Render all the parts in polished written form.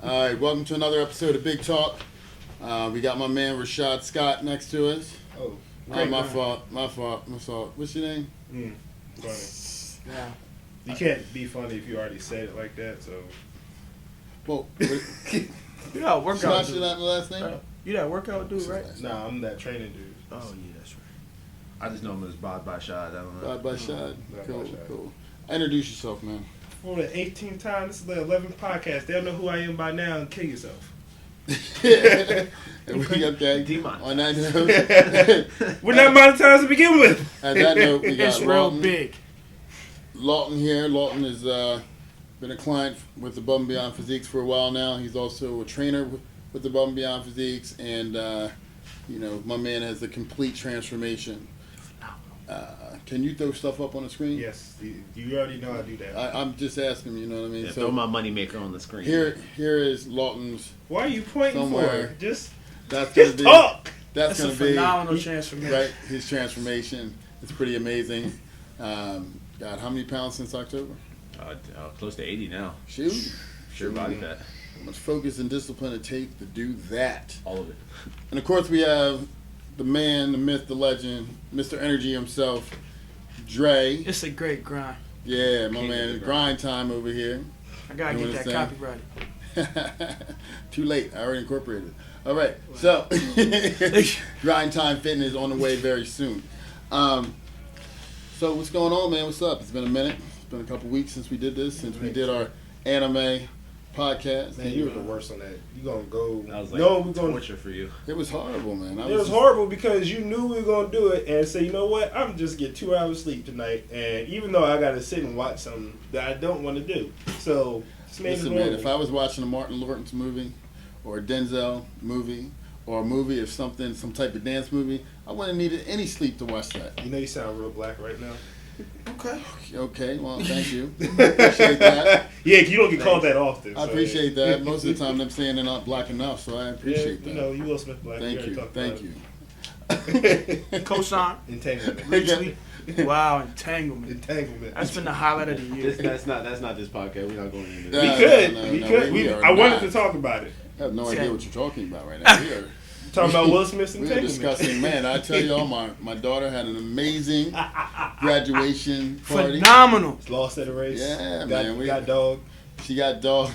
All right, welcome to another episode of Big Talk. We got my man Rashaad Scott next to us. Oh, my fault. What's your name? Funny. Yeah. You can't be funny if you already said it like that, so. Well, You got a workout Scott's dude. not the last name? You that workout dude, right? Nah, I'm that training dude. Oh, yeah, that's right. I just know him as bodbyshaad. I don't know. Bodbyshaad. Bodbyshaad. Cool. Introduce yourself, man. For the 18th time, this is the 11th podcast. They'll know who I am by now and kill yourself. And we got that Demonetized. on that note. We're not monetized to begin with. At that note, we got It's real Lawton. big. Lawton here. Lawton has been a client with Above and Beyond Physiques for a while now. He's also a trainer with Above and Beyond Physiques, and my man has a complete transformation. Can you throw stuff up on the screen? Yes, you already know I do that. I'm just asking. You know what I mean? Yeah, throw my moneymaker on the screen. Here is Lawton's. Why are you pointing Somewhere. for it? Just That's talk. That's That's a gonna be phenomenal transformation. right. His transformation. It's pretty amazing. God, how many pounds since October? Close to 80 now. Shoot. Sure body fat. How much focus and discipline it takes to do that? All of it. And of course, we have the man, the myth, the legend, Mr. Energy himself, Dre. It's a great grind. Yeah, my King of man. the Grind time over here. I gotta You get that understand? copyrighted. Too late. I already incorporated it. All right. So, Grind Time Fitness on the way very soon. So what's going on, man? What's up? It's been a minute. It's been a couple weeks since we did this, since we did our anime podcast. Man, you were the worst on that. You gonna go? That was like no, we're gonna. torture for you. It was horrible, man. It was horrible because you knew we were gonna do it and say, you know what? I'm just get 2 hours sleep tonight, and even though I gotta sit and watch something that I don't want to do, so it's made Listen, it man, horrible. if I was watching a Martin Lawrence movie or a Denzel movie or a movie of something, some type of dance movie, I wouldn't need any sleep to watch that. You know you sound real black right now. Okay. Okay, well, thank you. Appreciate that. Yeah, you don't get called that often. I appreciate that. Most of the time, I'm saying they're not black enough, so I appreciate yeah, that. You know, you Will Smith black. Thank We you. already Thank talked you. about Cosign. it. Entanglement. Retweet. Wow, entanglement. Entanglement. That's been the highlight of the year. That's not this podcast. We're not going into We this. could. no, we no, could. we We, are I wanted not. to talk about it. I have no idea what you're talking about right now. We are Talking about Will Smith's we are entanglement. discussing, man, I tell y'all, my daughter had an amazing graduation party. Phenomenal. Lost at a race. Yeah, got, man, we- got dog. She got dog.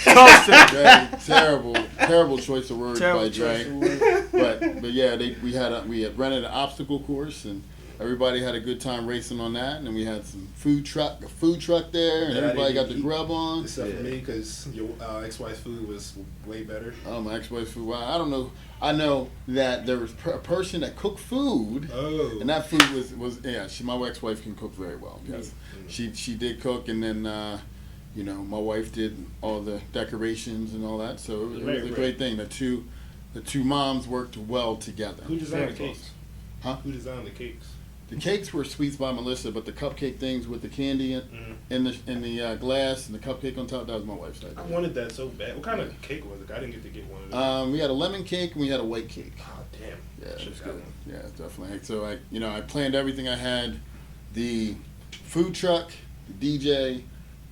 Toasted. terrible choice of words Terrible by choice Dre. of words. But yeah, we had rented an obstacle course, and everybody had a good time racing on that. And then we had a food truck there, and That I everybody got didn't the eat. grub on. Except for me, because your ex-wife's food was way better. Oh, my ex-wife's food. Well, I don't know. I know that there was a person that cooked food. Oh. And that food was yeah. My ex-wife can cook very well. Yes, she did cook, and then my wife did all the decorations and all that. So it was a great thing. The two moms worked well together. Who designed the Very cakes? Huh? Who designed the cakes? The cakes were sweets by Melissa, but the cupcake things with the candy in the glass and the cupcake on top, that was my wife's idea. I wanted that so bad. What kind of cake was it? I didn't get to get one of those. We had a lemon cake and we had a white cake. Oh, damn. Yeah, it Should've was got good. one. Yeah, definitely. So I planned everything. I had the food truck, the DJ,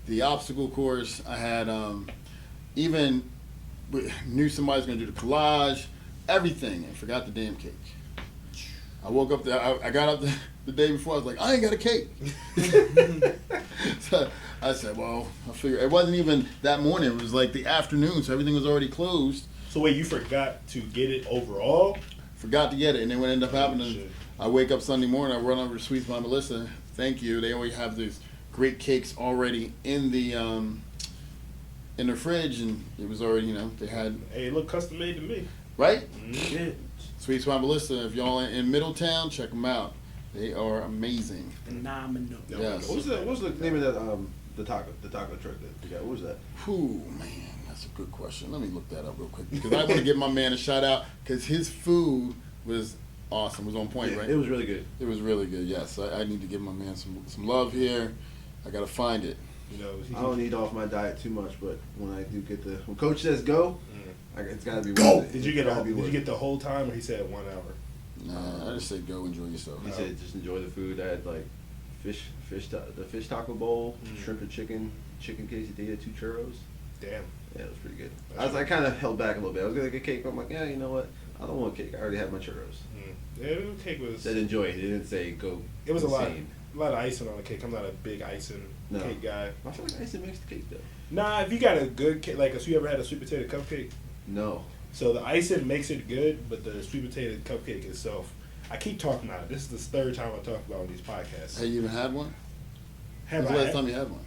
the obstacle course. I had even knew somebody was going to do the collage, everything, and forgot the damn cake. I woke up. I got up the day before. I was like, I ain't got a cake. So I said, well, I figured it wasn't even that morning. It was like the afternoon, so everything was already closed. So wait, you forgot to get it overall? Forgot to get it, and then what ended up happening, Shit. I wake up Sunday morning, I run over to Sweets by Melissa. Thank you. They always have these great cakes already in the fridge, and it was already, they had, Hey, it looked custom made to me. right? Shit. Sweets by Melissa. If y'all in Middletown, check them out. They are amazing. Phenomenal. Yes. What was the name of that the taco truck that you got? What was that? Whew, man, that's a good question. Let me look that up real quick because I want to give my man a shout out because his food was awesome. Was on point, right? It was really good. It was really good. Yes, I need to give my man some love here. I gotta find it. You know, I don't eat off my diet too much, but when I do get when Coach says go, it's gotta be Go. worth it. Did you get It's gotta be worth it. the whole time, or he said 1 hour? Nah, I just say go enjoy yourself. He said just enjoy the food. I had like the fish taco bowl, shrimp and chicken quesadilla, 2 churros. Damn. Yeah, it was pretty good. I kind of held back a little bit. I was gonna get cake, but I'm like, yeah, you know what? I don't want cake. I already have my churros. Yeah, the cake was. Said enjoy it. He didn't say go. It was insane. a lot of icing on the cake. I'm not a big icing cake guy. I feel like icing makes the cake though. Nah, if you got a good cake, like, you ever had a sweet potato cupcake? No. So the icing makes it good, but the sweet potato cupcake itself, I keep talking about it. This is the third time I talk about it on these podcasts. Have you even had one? Have When's the I last time you had one?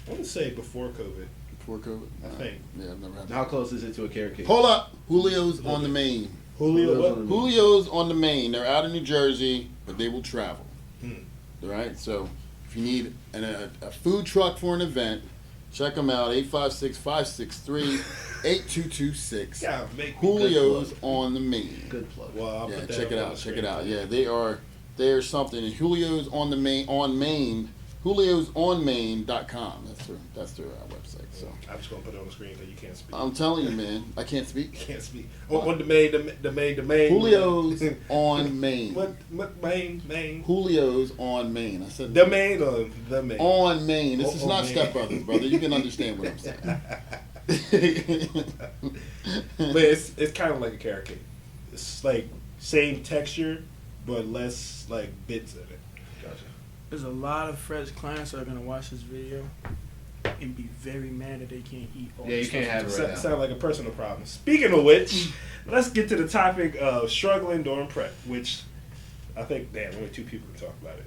I want to say before COVID. Before COVID? I think. Yeah, I've never had How one. close is it to a carrot cake? Hold up. Julio's on the main. Julio, what? Julio's on the main. They're out of New Jersey, but they will travel. Hmm. All right? So if you need a food truck for an event, check them out. 856-563-8226. Yeah, make Julio's on the main. Good plug. Well, I'll Yeah, put that check up it on out. the Check screen. it out. Yeah, they are something. And Julio's on the main. Juliosonmain.com. That's their website. So I'm just gonna put it on the screen because you can't speak. I'm telling you, man, I can't speak. Can't speak. On the main. Julio's on Main. What main? Julio's on Main. I said The main or the main? on Main. This is On not Main. Step Brothers, brother. You can understand what I'm saying. But it's kind of like a carrot cake. It's like same texture, but less like bits in it. Gotcha. There's a lot of Fred's clients that are gonna watch this video and be very mad that they can't eat all Yeah, you this can't stuff. have it right now. Sound like a personal problem. Speaking of which, let's get to the topic of struggling during prep, which I think, damn, only two people can talk about it.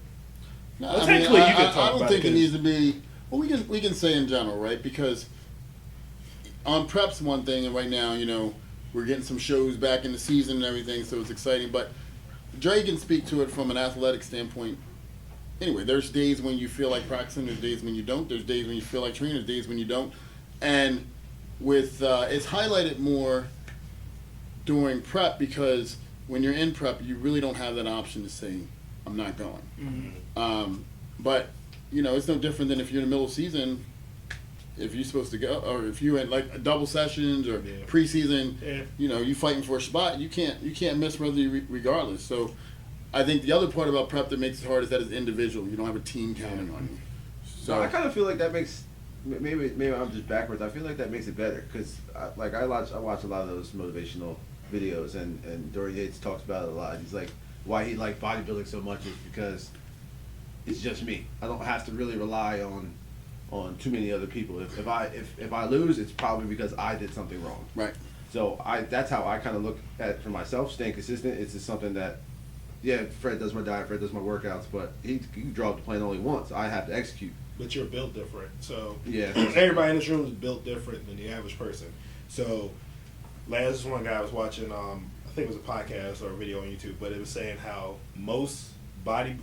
No, Well, I technically, you can I talk don't about think it it 'cause- needs to be. Well, we can say in general, right? Because on prep's one thing, and right now, we're getting some shows back in the season and everything, so it's exciting. But Dre can speak to it from an athletic standpoint. Anyway, there's days when you feel like practicing, there's days when you don't, there's days when you feel like training, there's days when you don't. And with it's highlighted more during prep because when you're in prep, you really don't have that option to say, I'm not going. Mm-hmm. But, it's no different than if you're in the middle of season, if you're supposed to go, or if you're in like double sessions or Yeah. preseason, Yeah. you fighting for a spot, you can't miss regardless. So I think the other part about prep that makes it hard is that it's individual. You don't have a team counting on you. So I kind of feel like that makes maybe I'm just backwards. I feel like that makes it better because I watch a lot of those motivational videos and Dory Yates talks about it a lot. He's like, why he liked bodybuilding so much is because it's just me. I don't have to really rely on too many other people. If I lose, it's probably because I did something wrong. Right. So that's how I kind of look at it for myself. Staying consistent. It's just something that. Yeah, Fred does my diet, Fred does my workouts, but he can draw up the plan only once. I have to execute. But you're built different. So Yeah. everybody in this room is built different than the average person. So last one guy I was watching, I think it was a podcast or a video on YouTube, but it was saying how most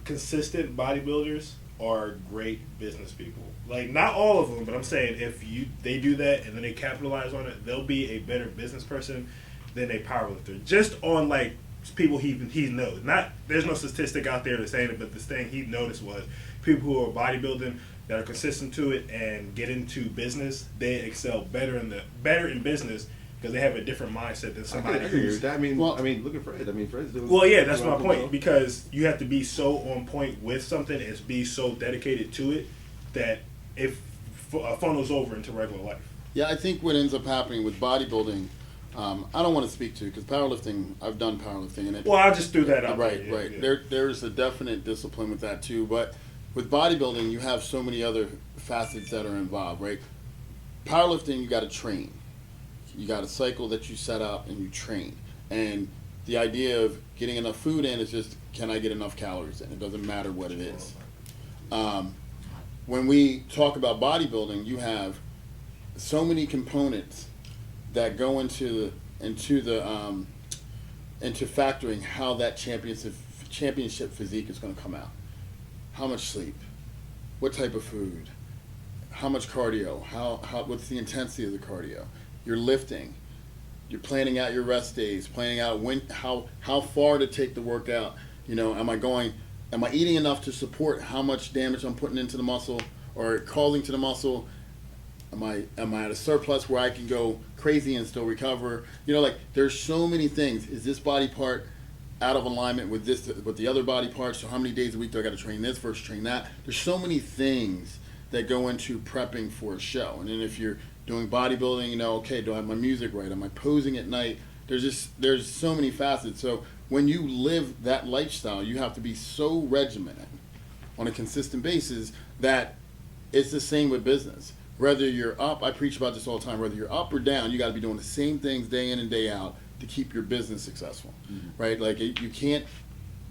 consistent bodybuilders are great business people. Like, not all of them, but I'm saying if they do that and then they capitalize on it, they'll be a better business person than a powerlifter. Just on like people he knows. Not there's no statistic out there that's saying it, but this thing he noticed was people who are bodybuilding that are consistent to it and get into business, they excel better in business because they have a different mindset than somebody I agree who's. with that. I mean, Well- look at Fred. I mean, Fred's doing. Well, yeah, that's my doing point well. because you have to be so on point with something and be so dedicated to it that it funnels over into regular life. Yeah, I think what ends up happening with bodybuilding, I don't want to speak to because powerlifting, I've done powerlifting and it. Well, I just threw that out. Right, there. right. Yeah. There's a definite discipline with that too, but with bodybuilding, you have so many other facets that are involved, right? Powerlifting, you got to train. You got a cycle that you set up and you train. And the idea of getting enough food in is just, can I get enough calories in? It doesn't matter what it is. When we talk about bodybuilding, you have so many components that go into factoring how that championship physique is going to come out. How much sleep? What type of food? How much cardio? What's the intensity of the cardio? You're lifting. You're planning out your rest days. Planning out how far to take the workout. Am I eating enough to support how much damage I'm putting into the muscle or causing to the muscle? Am I at a surplus where I can go crazy and still recover? There's so many things. Is this body part out of alignment with the other body parts? So how many days a week do I got to train this versus train that? There's so many things that go into prepping for a show. And then if you're doing bodybuilding, you know, okay, do I have my music right? Am I posing at night? There's so many facets. So when you live that lifestyle, you have to be so regimented on a consistent basis that it's the same with business. Whether you're up, I preach about this all the time, whether you're up or down, you got to be doing the same things day in and day out to keep your business successful, right? Like you can't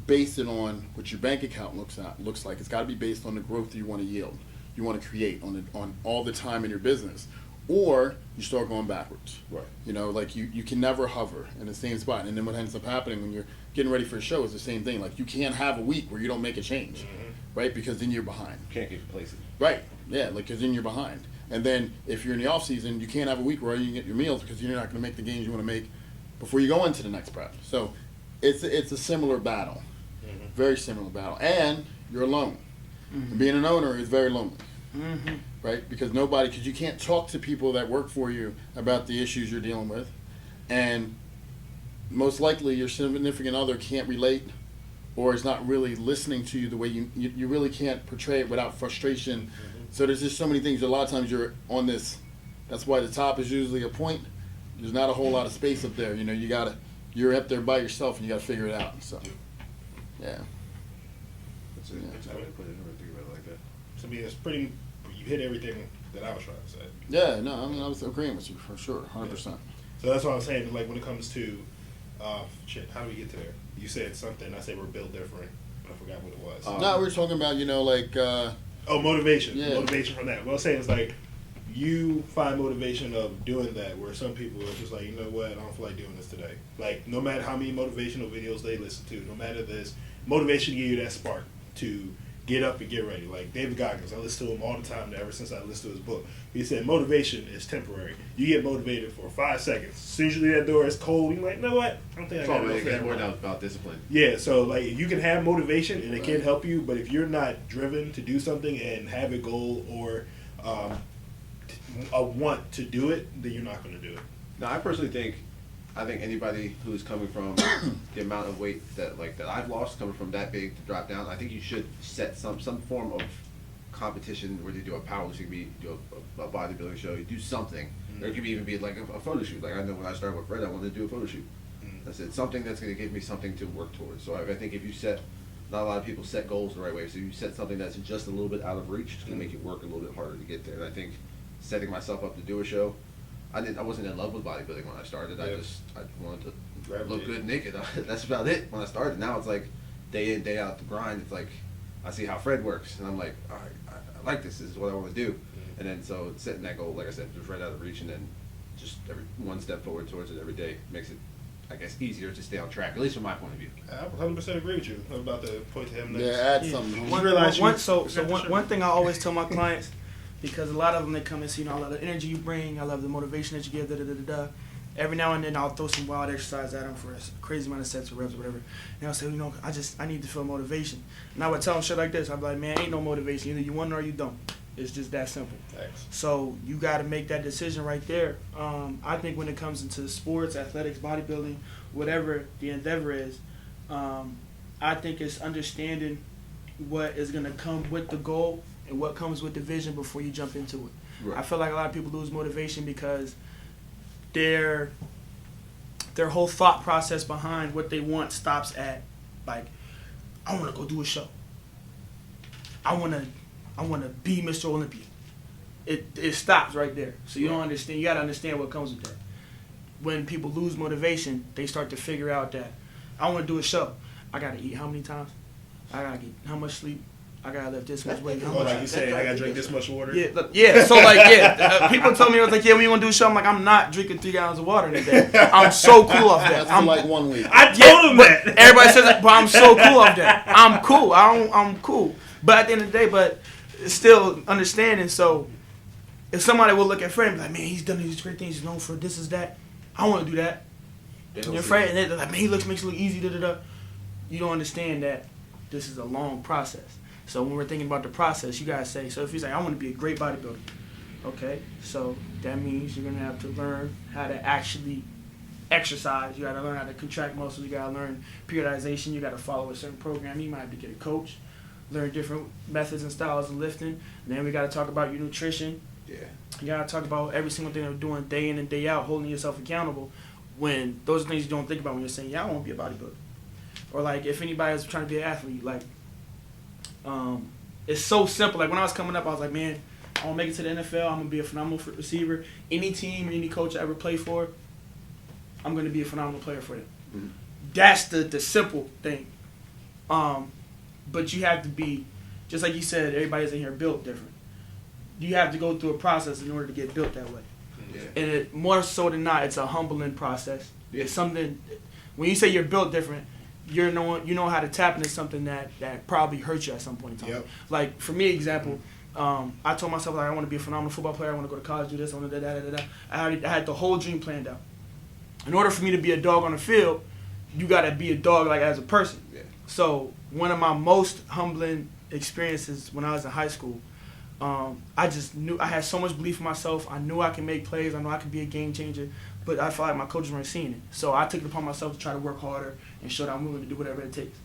base it on what your bank account looks like. It's got to be based on the growth that you want to yield, you want to create on all the time in your business, or you start going backwards. Right. You know, like you can never hover in the same spot. And then what ends up happening when you're getting ready for a show is the same thing. Like you can't have a week where you don't make a change, right? Because then you're behind. Can't get complacent. Right. Yeah. Like because then you're behind. And then if you're in the off season, you can't have a week where you can get your meals because you're not going to make the gains you want to make before you go into the next prep. So it's a similar battle, very similar battle. And you're alone. And being an owner is very lonely. Right? Because you can't talk to people that work for you about the issues you're dealing with. And most likely your significant other can't relate or is not really listening to you the way you really can't portray it without frustration. So there's just so many things. A lot of times you're on this, that's why the top is usually a point. There's not a whole lot of space up there. You know, you're up there by yourself and you got to figure it out. So, yeah. That's a way to put it. I never think about it like that. So, I mean, it's pretty. You hit everything that I was trying to say. Yeah, no, I mean, I was agreeing with you for sure, 100%. So that's what I'm saying. Like when it comes to, how do we get to there? You said something. I said we're built different, but I forgot what it was. No, we were talking about, like. Motivation. Yeah. Motivation from that. What I'm saying is like, you find motivation of doing that, where some people are just like, you know what, I don't feel like doing this today. Like, no matter how many motivational videos they listen to, no matter this, motivation to give you that spark to get up and get ready. Like David Goggins, I listen to him all the time ever since I listened to his book. He said motivation is temporary. You get motivated for 5 seconds. As soon as you leave that door, it's cold. You're like, you know what? I don't think I got to It's more now about discipline. Yeah, so like you can have motivation and it can help you, but if you're not driven to do something and have a goal or a want to do it, then you're not going to do it. Now, I personally think anybody who's coming from the amount of weight that I've lost, coming from that big to drop down, I think you should set some form of competition where you do a powerlifting meet, you do a bodybuilding show, you do something. Or it could even be like a photo shoot. Like I know when I started with Fred, I wanted to do a photo shoot. That's it. Something that's going to give me something to work towards. So I think if you set, not a lot of people set goals the right way. So you set something that's just a little bit out of reach, it's going to make you work a little bit harder to get there. And I think setting myself up to do a show, I wasn't in love with bodybuilding when I started. Yeah. I wanted to look good naked. That's about it when I started. Now it's like day in, day out the grind. It's like I see how Fred works, and I'm like, all right, I like this. This is what I want to do. And then so setting that goal, like I said, just right out of reach, and then just every one step forward towards it every day makes it, I guess, easier to stay on track. At least from my point of view. I 100% agree with you. I'm about to point to him next. Yeah, add something. One thing I always tell my clients, because a lot of them, they come and see, I love the energy you bring, I love the motivation that you give, da-da-da-da-da. Every now and then I'll throw some wild exercise at them for a crazy amount of sets or reps or whatever. And I'll say, I need to feel motivation. And I would tell them shit like this. I'd be like, man, ain't no motivation. Either you want it or you don't. It's just that simple. Thanks. So you got to make that decision right there. I think when it comes into sports, athletics, bodybuilding, whatever the endeavor is, I think it's understanding what is going to come with the goal and what comes with the vision before you jump into it. Right. I feel like a lot of people lose motivation because their whole thought process behind what they want stops at, like, I want to go do a show. I want to be Mr. Olympia. It stops right there. So you don't understand. You got to understand what comes with that. When people lose motivation, they start to figure out that I want to do a show. I got to eat how many times? I got to get how much sleep? I got to lift this much weight. Like you say, I got to drink this much water? Yeah, yeah. So like, people told me, I was like, yeah, when you want to do a show? I'm like, I'm not drinking 3 gallons of water in a day. I'm so cool off that. I'm like 1 week. I told him that. Everybody says that, but I'm so cool off that. I'm cool. I'm cool. But at the end of the day, but still understanding. So if somebody will look at Fred and be like, man, he's done these great things. He's known for this, is that. I want to do that. And you're Fred, and they're like, man, he makes it look easy. Da da da. You don't understand that this is a long process. So when we're thinking about the process, you guys say, so if you say, I want to be a great bodybuilder, okay, so that means you're going to have to learn how to actually exercise. You got to learn how to contract muscles. You got to learn periodization. You got to follow a certain program. You might have to get a coach. learn different methods and styles of lifting. And then we got to talk about your nutrition. Yeah. You got to talk about every single thing you're doing day in and day out, holding yourself accountable. When those are things you don't think about when you're saying, yeah, I want to be a bodybuilder. Or like if anybody's trying to be an athlete, like it's so simple. Like when I was coming up, I was like, man, I want to make it to the NFL. I'm going to be a phenomenal receiver. Any team or any coach I ever play for, I'm going to be a phenomenal player for them. Mm-hmm. That's the simple thing. But you have to be, just like you said, everybody's in here built different. You have to go through a process in order to get built that way. Yeah. And it, more so than not, it's a humbling process. Yeah. It's something, when you say you're built different, you know how to tap into something that probably hurt you at some point in time. Yep. Like, for me, example, I told myself, like, I want to be a phenomenal football player. I want to go to college, do this, I want to do that. I had the whole dream planned out. In order for me to be a dog on the field, you got to be a dog, like, as a person. Yeah. So one of my most humbling experiences when I was in high school, I just knew I had so much belief in myself. I knew I could make plays. I knew I could be a game changer. But I felt like my coaches weren't seeing it. So I took it upon myself to try to work harder and show that I'm willing to do whatever it takes.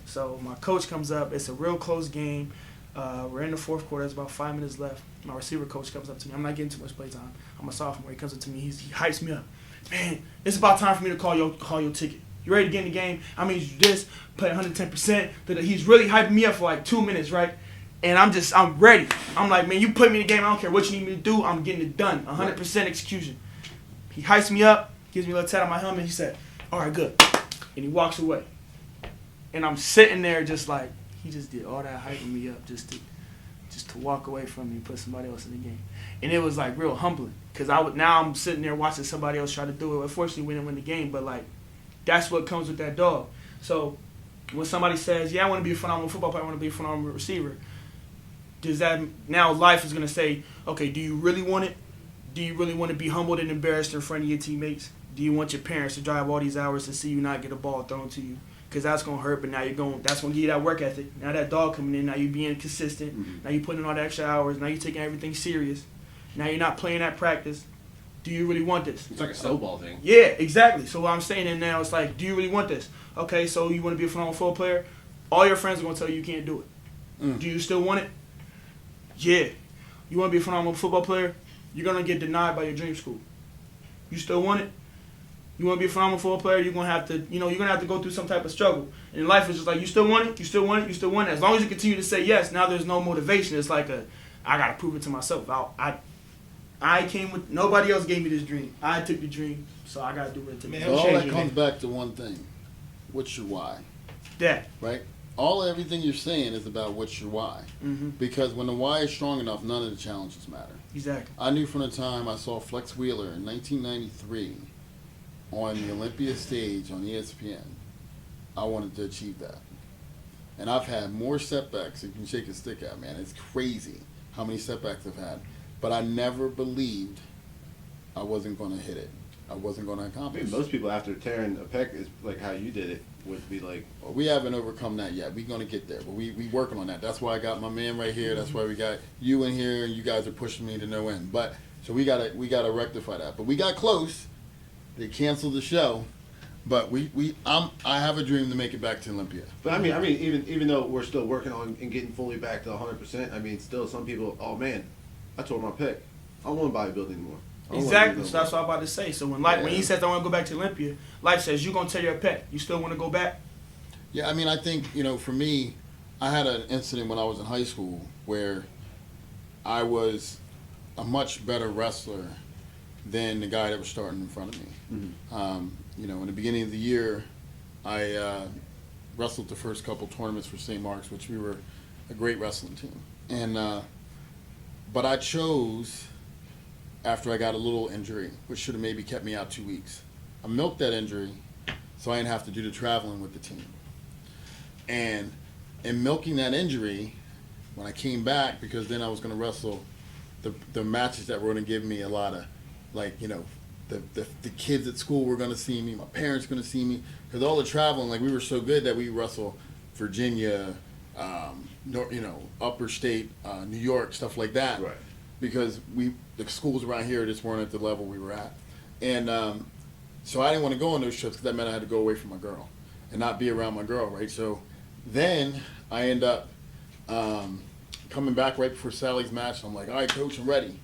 So my coach comes up. It's a real close game. We're in the fourth quarter. There's about 5 minutes left. My receiver coach comes up to me. I'm not getting too much play time. I'm a sophomore. He comes up to me. He hypes me up. Man, it's about time for me to call your ticket. You ready to get in the game? I mean, you this, play 110%. He's really hyping me up for like 2 minutes, right? And I'm ready. I'm like, man, you put me in the game. I don't care what you need me to do. I'm getting it done. 100% execution. He hypes me up, gives me a little tat on my helmet. He said, all right, good. And he walks away. And I'm sitting there just like, he just did all that hyping me up just to walk away from me and put somebody else in the game. And it was like real humbling. Because now I'm sitting there watching somebody else try to do it. Unfortunately, we didn't win the game, but like, that's what comes with that dog. So when somebody says, yeah, I want to be a phenomenal football player, I want to be a phenomenal receiver, does that, now life is going to say, okay, do you really want it? Do you really want to be humbled and embarrassed in front of your teammates? Do you want your parents to drive all these hours to see you not get a ball thrown to you? Because that's going to hurt, but now that's going to give you that work ethic. Now that dog coming in, now you're being consistent. Mm-hmm. Now you're putting in all the extra hours. Now you're taking everything serious. Now you're not playing at practice. Do you really want this? It's like a snowball thing. Yeah, exactly. So what I'm saying is now it's like, do you really want this? Okay, so you want to be a phenomenal football player? All your friends are going to tell you can't do it. Mm. Do you still want it? Yeah. You want to be a phenomenal football player? You're going to get denied by your dream school. You still want it? You want to be a phenomenal football player? You're going to have to, you're going to have to go through some type of struggle. And in life, it's just like, you still want it? You still want it? You still want it? As long as you continue to say yes, now there's no motivation. It's like I got to prove it to myself. I came with, nobody else gave me this dream. I took the dream, so I got to do what it takes. So all that comes back to one thing. What's your why? That. Right? Everything you're saying is about what's your why. Mm-hmm. Because when the why is strong enough, none of the challenges matter. Exactly. I knew from the time I saw Flex Wheeler in 1993 on the Olympia stage on ESPN, I wanted to achieve that. And I've had more setbacks than you can shake a stick at, man. It's crazy how many setbacks I've had. But I never believed I wasn't going to hit it. I wasn't going to accomplish it. Most people after tearing a pec, is like how you did it, would be like... Well, we haven't overcome that yet. We're going to get there. But we working on that. That's why I got my man right here. That's why we got you in here, and you guys are pushing me to no end. But so we gotta rectify that. But we got close. They canceled the show. But I have a dream to make it back to Olympia. But I mean, even though we're still working on and getting fully back to 100%, I mean, still some people, oh man, I tore my pec. I don't want to bodybuild anymore. Exactly. So that's what I'm about to say. So when he says I want to go back to Olympia, life says you're gonna tear your pec. You still want to go back? Yeah, I mean, I think for me, I had an incident when I was in high school where I was a much better wrestler than the guy that was starting in front of me. Mm-hmm. In the beginning of the year, I wrestled the first couple tournaments for St. Mark's, which we were a great wrestling team. And but I chose, after I got a little injury, which should have maybe kept me out 2 weeks, I milked that injury so I didn't have to do the traveling with the team. And in milking that injury, when I came back, because then I was going to wrestle the matches that were going to give me a lot of, the kids at school were going to see me, my parents going to see me, because all the traveling, we were so good that we wrestle Virginia, upper state, New York, stuff like that. Right. Because the schools around here just weren't at the level we were at. And so I didn't want to go on those trips because that meant I had to go away from my girl and not be around my girl, right? So then I end up coming back right before Sally's match. I'm like, all right, coach, I'm ready.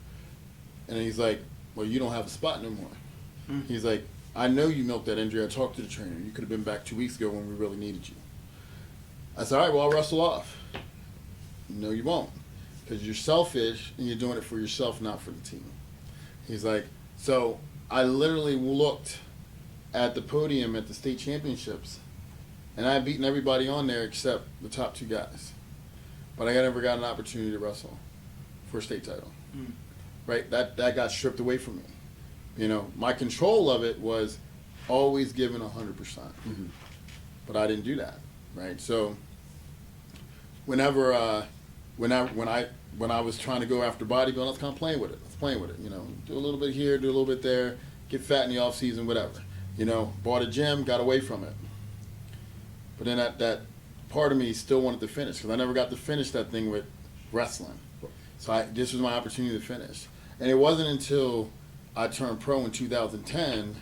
And then he's like, well, you don't have a spot no more. He's like, I know you milked that injury. I talked to the trainer. You could have been back 2 weeks ago when we really needed you. I said, all right, well, I'll wrestle off. No, you won't. Because you're selfish and you're doing it for yourself, not for the team. He's like, so I literally looked at the podium at the state championships, and I had beaten everybody on there except the top 2 guys. But I never got an opportunity to wrestle for a state title. Right? That got stripped away from me. You know, my control of it was always given 100%. But I didn't do that. Right? So whenever when I was trying to go after bodybuilding, I was kind of playing with it. You know, do a little bit here, do a little bit there, get fat in the off season, whatever. You know, bought a gym, got away from it. But then that part of me still wanted to finish because I never got to finish that thing with wrestling. So this was my opportunity to finish. And it wasn't until I turned pro in 2010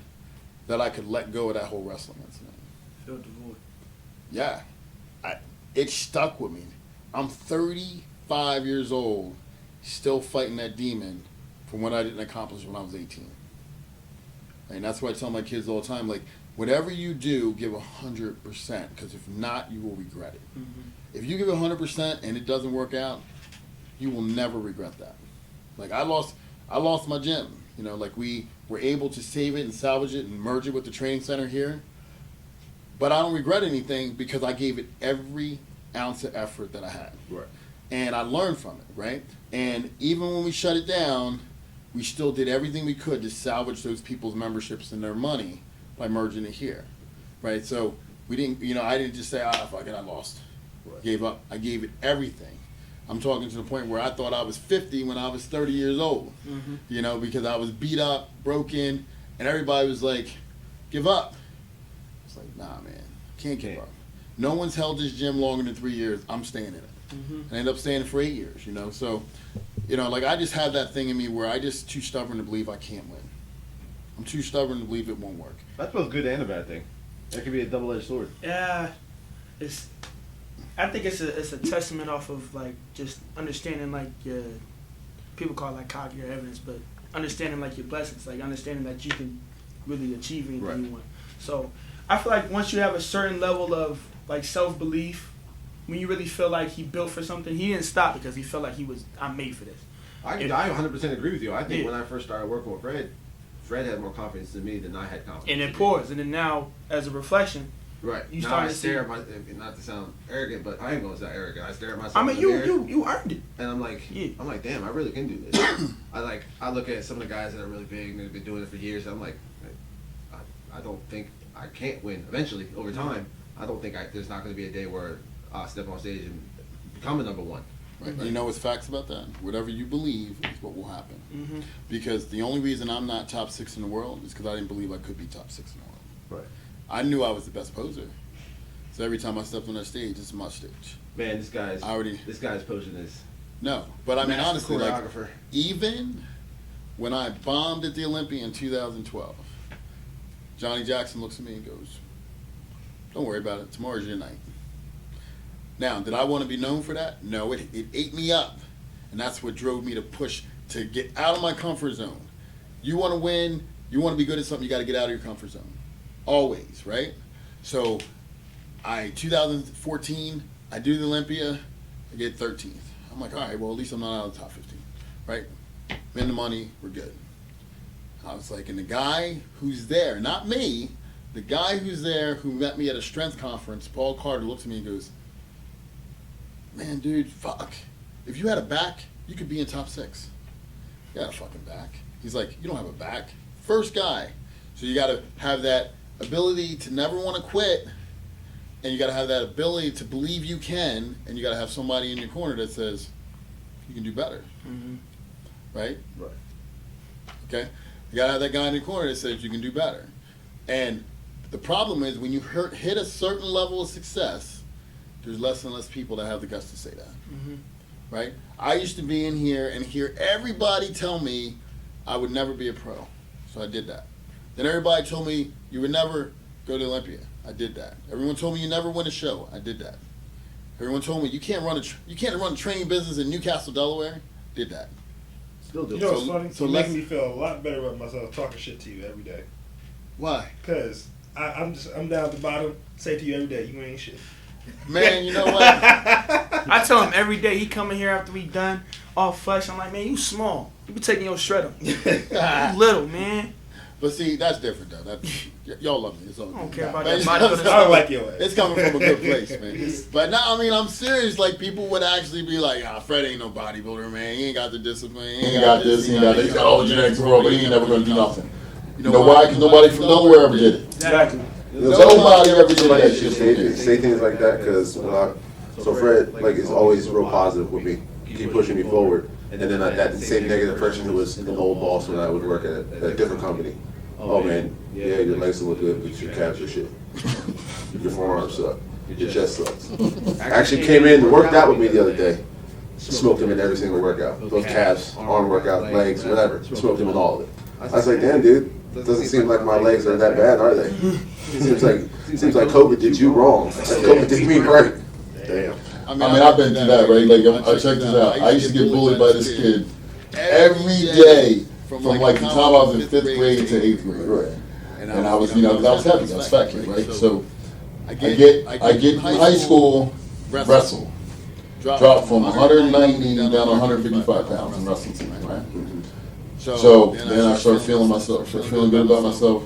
that I could let go of that whole wrestling incident. Filled the void. Yeah. It stuck with me. I'm 35 years old, still fighting that demon from what I didn't accomplish when I was 18. And that's why I tell my kids all the time, like, whatever you do, give 100%, because if not, you will regret it. If you give 100% and it doesn't work out, you will never regret that. Like, I lost my gym. You know, like, we were able to save it and salvage it and merge it with the training center here. But I don't regret anything because I gave it every ounce of effort that I had. Right. And I learned from it, right? And even when we shut it down, we still did everything we could to salvage those people's memberships and their money by merging it here, right? So we didn't, you know, I didn't just say, fuck it, I lost. Right. Gave up. I gave it everything. I'm talking to the point where I thought I was 50 when I was 30 years old, you know, because I was beat up, broken, and everybody was like, give up. It's like, nah, man, can't give up. No one's held this gym longer than 3 years. I'm staying in it. And I ended up staying for 8 years, you know. So, you know, like, I just have that thing in me where I just too stubborn to believe I can't win. I'm too stubborn to believe it won't work. That's both good and a bad thing. That could be a double-edged sword. Yeah, I think it's a testament off of, like, just understanding, like, your, people call it like cognitive evidence, but understanding, like, your blessings, like understanding that you can really achieve anything you want. So I feel like once you have a certain level of, like, self-belief, when you really feel like he built for something, he didn't stop because he felt like I'm made for this. I 100% agree with you. I think when I first started working with Fred had more confidence in me than I had confidence. And it pours. And then now, as a reflection, right. You now start I to stare see, at my, not to sound arrogant, but I ain't gonna sound arrogant. I stare at myself. I mean, in the mirror, you earned it. and I'm like, damn, I really can do this. I look at some of the guys that are really big and they've been doing it for years. I'm like, I don't think I can't win. Eventually, over time, I don't think there's not going to be a day where I step on stage and become a number one. Right. You know what's facts about that? Whatever you believe is what will happen. Because the only reason I'm not top 6 in the world is because I didn't believe I could be top 6 in the world. Right. I knew I was the best poser. So every time I stepped on that stage, it's my stage. Man, this guy's posing this. No, but I mean, honestly, like, choreographer. even when I bombed at the Olympia in 2012, Johnny Jackson looks at me and goes, don't worry about it. Tomorrow's your night. Now, did I want to be known for that? No, it ate me up. And that's what drove me to push to get out of my comfort zone. You want to win, you want to be good at something, you got to get out of your comfort zone. Always, right? So, 2014, I do the Olympia, I get 13th. I'm like, all right, well, at least I'm not out of the top 15, right? Win the money, we're good. I was like, and the guy who's there, not me, the guy who's there who met me at a strength conference, Paul Carter, looks at me and goes, man, dude, fuck. If you had a back, you could be in top 6. You got a fucking back. He's like, you don't have a back. First guy. So you got to have that ability to never want to quit, and you got to have that ability to believe you can, and you got to have somebody in your corner that says, you can do better. Right? Right. Okay? You got to have that guy in your corner that says you can do better. And the problem is when you hit a certain level of success, there's less and less people that have the guts to say that. Right? I used to be in here and hear everybody tell me I would never be a pro. So I did that. Then everybody told me you would never go to Olympia. I did that. Everyone told me you never win a show. I did that. Everyone told me you can't run a training business in Newcastle, Delaware. Did that. Still do. You know what's funny? So You're making let's- me feel a lot better about myself talking shit to you every day. Why? Cause I'm down at the bottom. Say to you every day, you ain't shit. Man, you know what? I tell him every day he come in here after we done all flesh. I'm like, man, you small. You be taking your shredder. You little, man. But see, that's different though. Y'all love me. It's all I don't good. care about But that it's- bodybuilder I don't like your ass. It's coming from a good place, man. But now, I mean, I'm serious. Like, people would actually be like, Fred ain't no bodybuilder, man. He ain't got the discipline. He ain't got this, he ain't got that. He's got all the genetics in the world, but he ain't never going to do nothing. You know why? Because nobody from nowhere ever did it. Exactly. Nobody ever did that shit. Say things like that because so Fred like is always real positive with me, keep pushing me forward, and then that same negative person who was an old boss when I would work at a different company. Oh man, yeah, your legs look good, but your calves are shit. Your forearms suck. Your chest sucks. Actually came in and worked out with me the other day. Smoked him in every single workout. Those calves, arm workout, legs, whatever. Smoked him in all of it. I was like, damn, dude. Doesn't seem like my legs are that bad, are they? Seems like COVID did you wrong. Like COVID did me right. Damn. I mean, I've been through that, right? Like, I checked this out. I used to get bullied by this kid every day from like the time I was in 5th grade to 8th grade, right? And I was, you know, 'cause I was heavy, I was fat kid, right? So I get in high school, wrestle, drop from 190 down to 155 pounds in wrestling team, right? So then I started feeling myself, started feeling good about myself.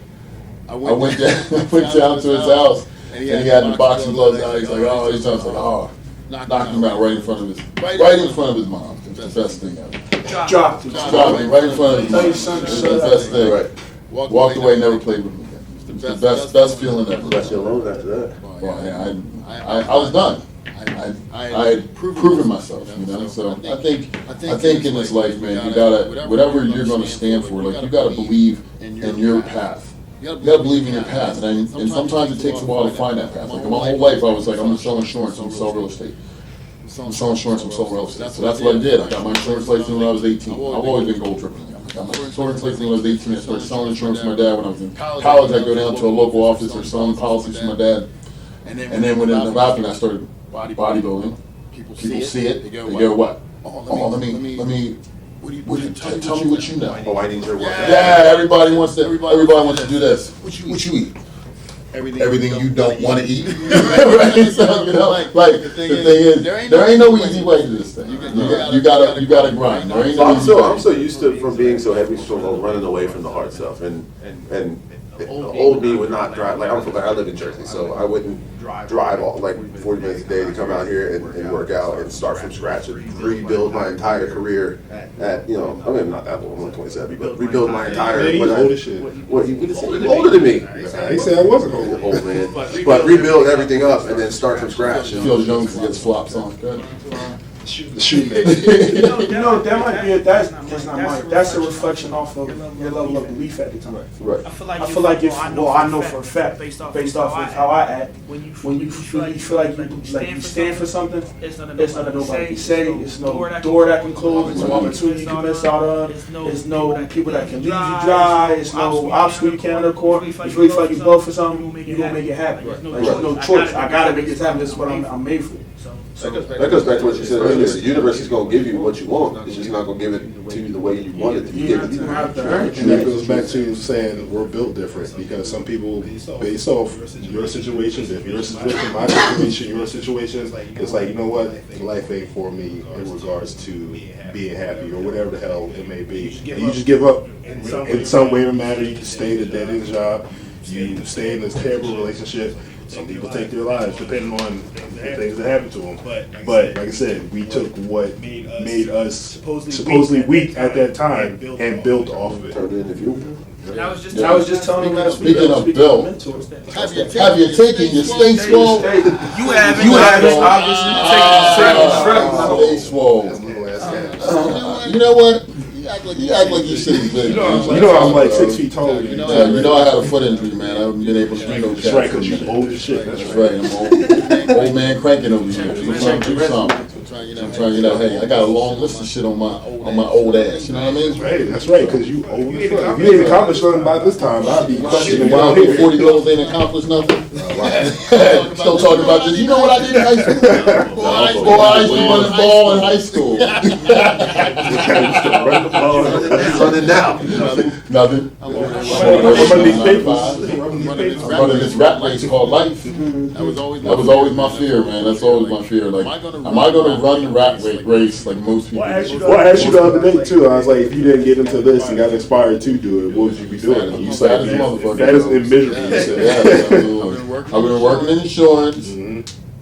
I went down to his house, and he had the boxing gloves out. He's like, oh, he's just like, oh, knocked him out right in front of his mom. It's the best thing ever. Dropped him. Dropped him right in front of his mom. Tell your son to It's shut the up. best thing. Right. Walked away, never played with him again. It's the best feeling ever. Left you alone after that. Well, yeah, I was done. I had proven myself, you know. So I think in this life, man, you gotta, whatever you're gonna stand for, like, you gotta believe in your path. You gotta believe in your path, and sometimes it takes a while to find that path. Like, my whole life, I was like, I'm gonna sell insurance, I'm gonna sell real estate. I'm selling insurance, I'm selling real estate. So that's what I did. I got my insurance license when I was 18. I've always been gold tripping. I got my insurance license when I was 18. I started selling insurance for my dad when I was in college. I'd go down to a local office or selling policies for my dad. And then when it happened, I started bodybuilding. People see it. They go, what? Oh, let me. Tell me what you know. Oh, I need your work. Yeah, everybody wants to do this. What you eat? Everything you don't want to eat. Right? So, you know, like the thing is, there ain't no easy way to this thing. You gotta grind. There ain't no I'm easy way. so used to from being so heavy, so running away from the hard stuff, and old me would not drive. Like I live in Jersey, so I wouldn't drive all like 40 minutes a day to come out here and work out and start from scratch and rebuild my entire career. At I mean, I'm not that old, I'm only 27, but rebuild my entire. He's old as shit. What he's older than me. He said I wasn't Old man, but rebuild everything up and then start from scratch. She feels young because he gets flops on. Good. Shoot man. You know, that might be that's not mine. That's a reflection off of your level of belief at the time. Right. I feel like if I know for a fact, based off of how I act, when you feel like you stand for something, it's not that nobody can say, it's no door that can close, it's no opportunity you can miss out on, it's no people that can leave you dry, it's no obstacle you can't overcome. If you really feel like you go for something, you're gonna make it happen. Like, there's no choice. I gotta make this happen. This is what I'm made for. That goes back to what you said earlier. The universe is going to give you what you want. It's just not going to give it to you the way you want it to be given to you. And that goes back to saying we're built different because some people, based off your situation, my situation, your situation, it's like, you know what, life ain't for me in regards to being happy or whatever the hell it may be. And you just give up in some way or manner. You can stay in a dead-end job. You stay in this terrible relationship. Some people take their lives depending on the things that happen to them. But like I said, we took what made us supposedly weak at that time and built off of it. Turned it into fuel. I was just telling him last week. Speaking of Bill, have you taken your stay swole? You haven't obviously Stay swole. You know what? You act like your shit is big. You know I'm like 6 feet tall. You know I had a foot injury, man. I haven't been able to do no That's right, because you old as shit. That's right. I'm old man cranking over here. I'm trying to do something. I'm trying to get out. Hey, I got a long list of shit on my old ass. You know what I mean? That's right, because you old as fuck. If you ain't accomplished nothing by this time, I'd be questioning Wow, why here. 40 goals ain't accomplished nothing. Still talking about this. You know what I did in high school? Boy, I used to run the ball in high school. Running now. Nothing. I'm running this rap race called life. That was always my fear, man. That's always my fear. Like, am I going to run the rap race like most people? Well, I asked you the other day too. I was like, if you didn't get into this and got inspired to do it, what would you be doing? And you said, that is immeasurable. I've been working in insurance.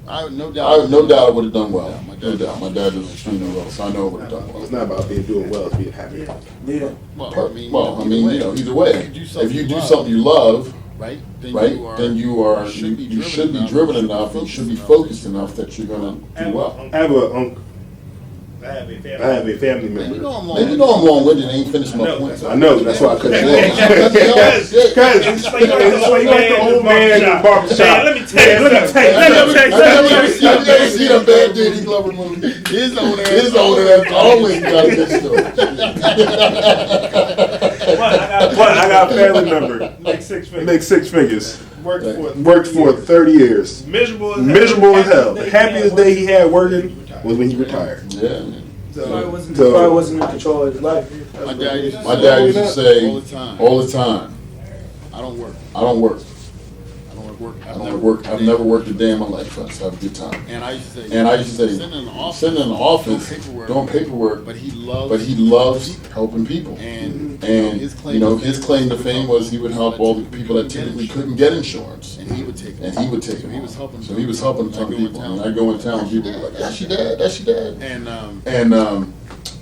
I have no doubt I would have done well. No doubt. My dad does extremely well, so I know I would have done well. It's not about doing well, it's being happy. Yeah. Well, I mean, either way, if you do something you love, right, then you should be driven enough, and you should be focused enough that you're gonna do well. I have a uncle. I have a family member. You know I'm long-winded and ain't finished my point. I know, that's why I couldn't Because it's like you like the old man in the barbershop. Let me tell you. I've never seen a bad Danny Glover movie. His owner has always got a good story. But I got a family member. Make 6 figures. Make 6 figures. Worked for 30 years. Miserable as hell. The happiest day he had working was when he retired. Yeah. Probably wasn't in control of his life. My dad used to say all the time, I don't work. I've never worked a day in my life. I just have a good time. And I used to say, sitting in the office, doing paperwork, but he loves helping people. And his claim to fame was he would help all the people that typically couldn't get insurance. And he would take them. So he was helping a ton of people. And I go in town, people were like, that's your dad.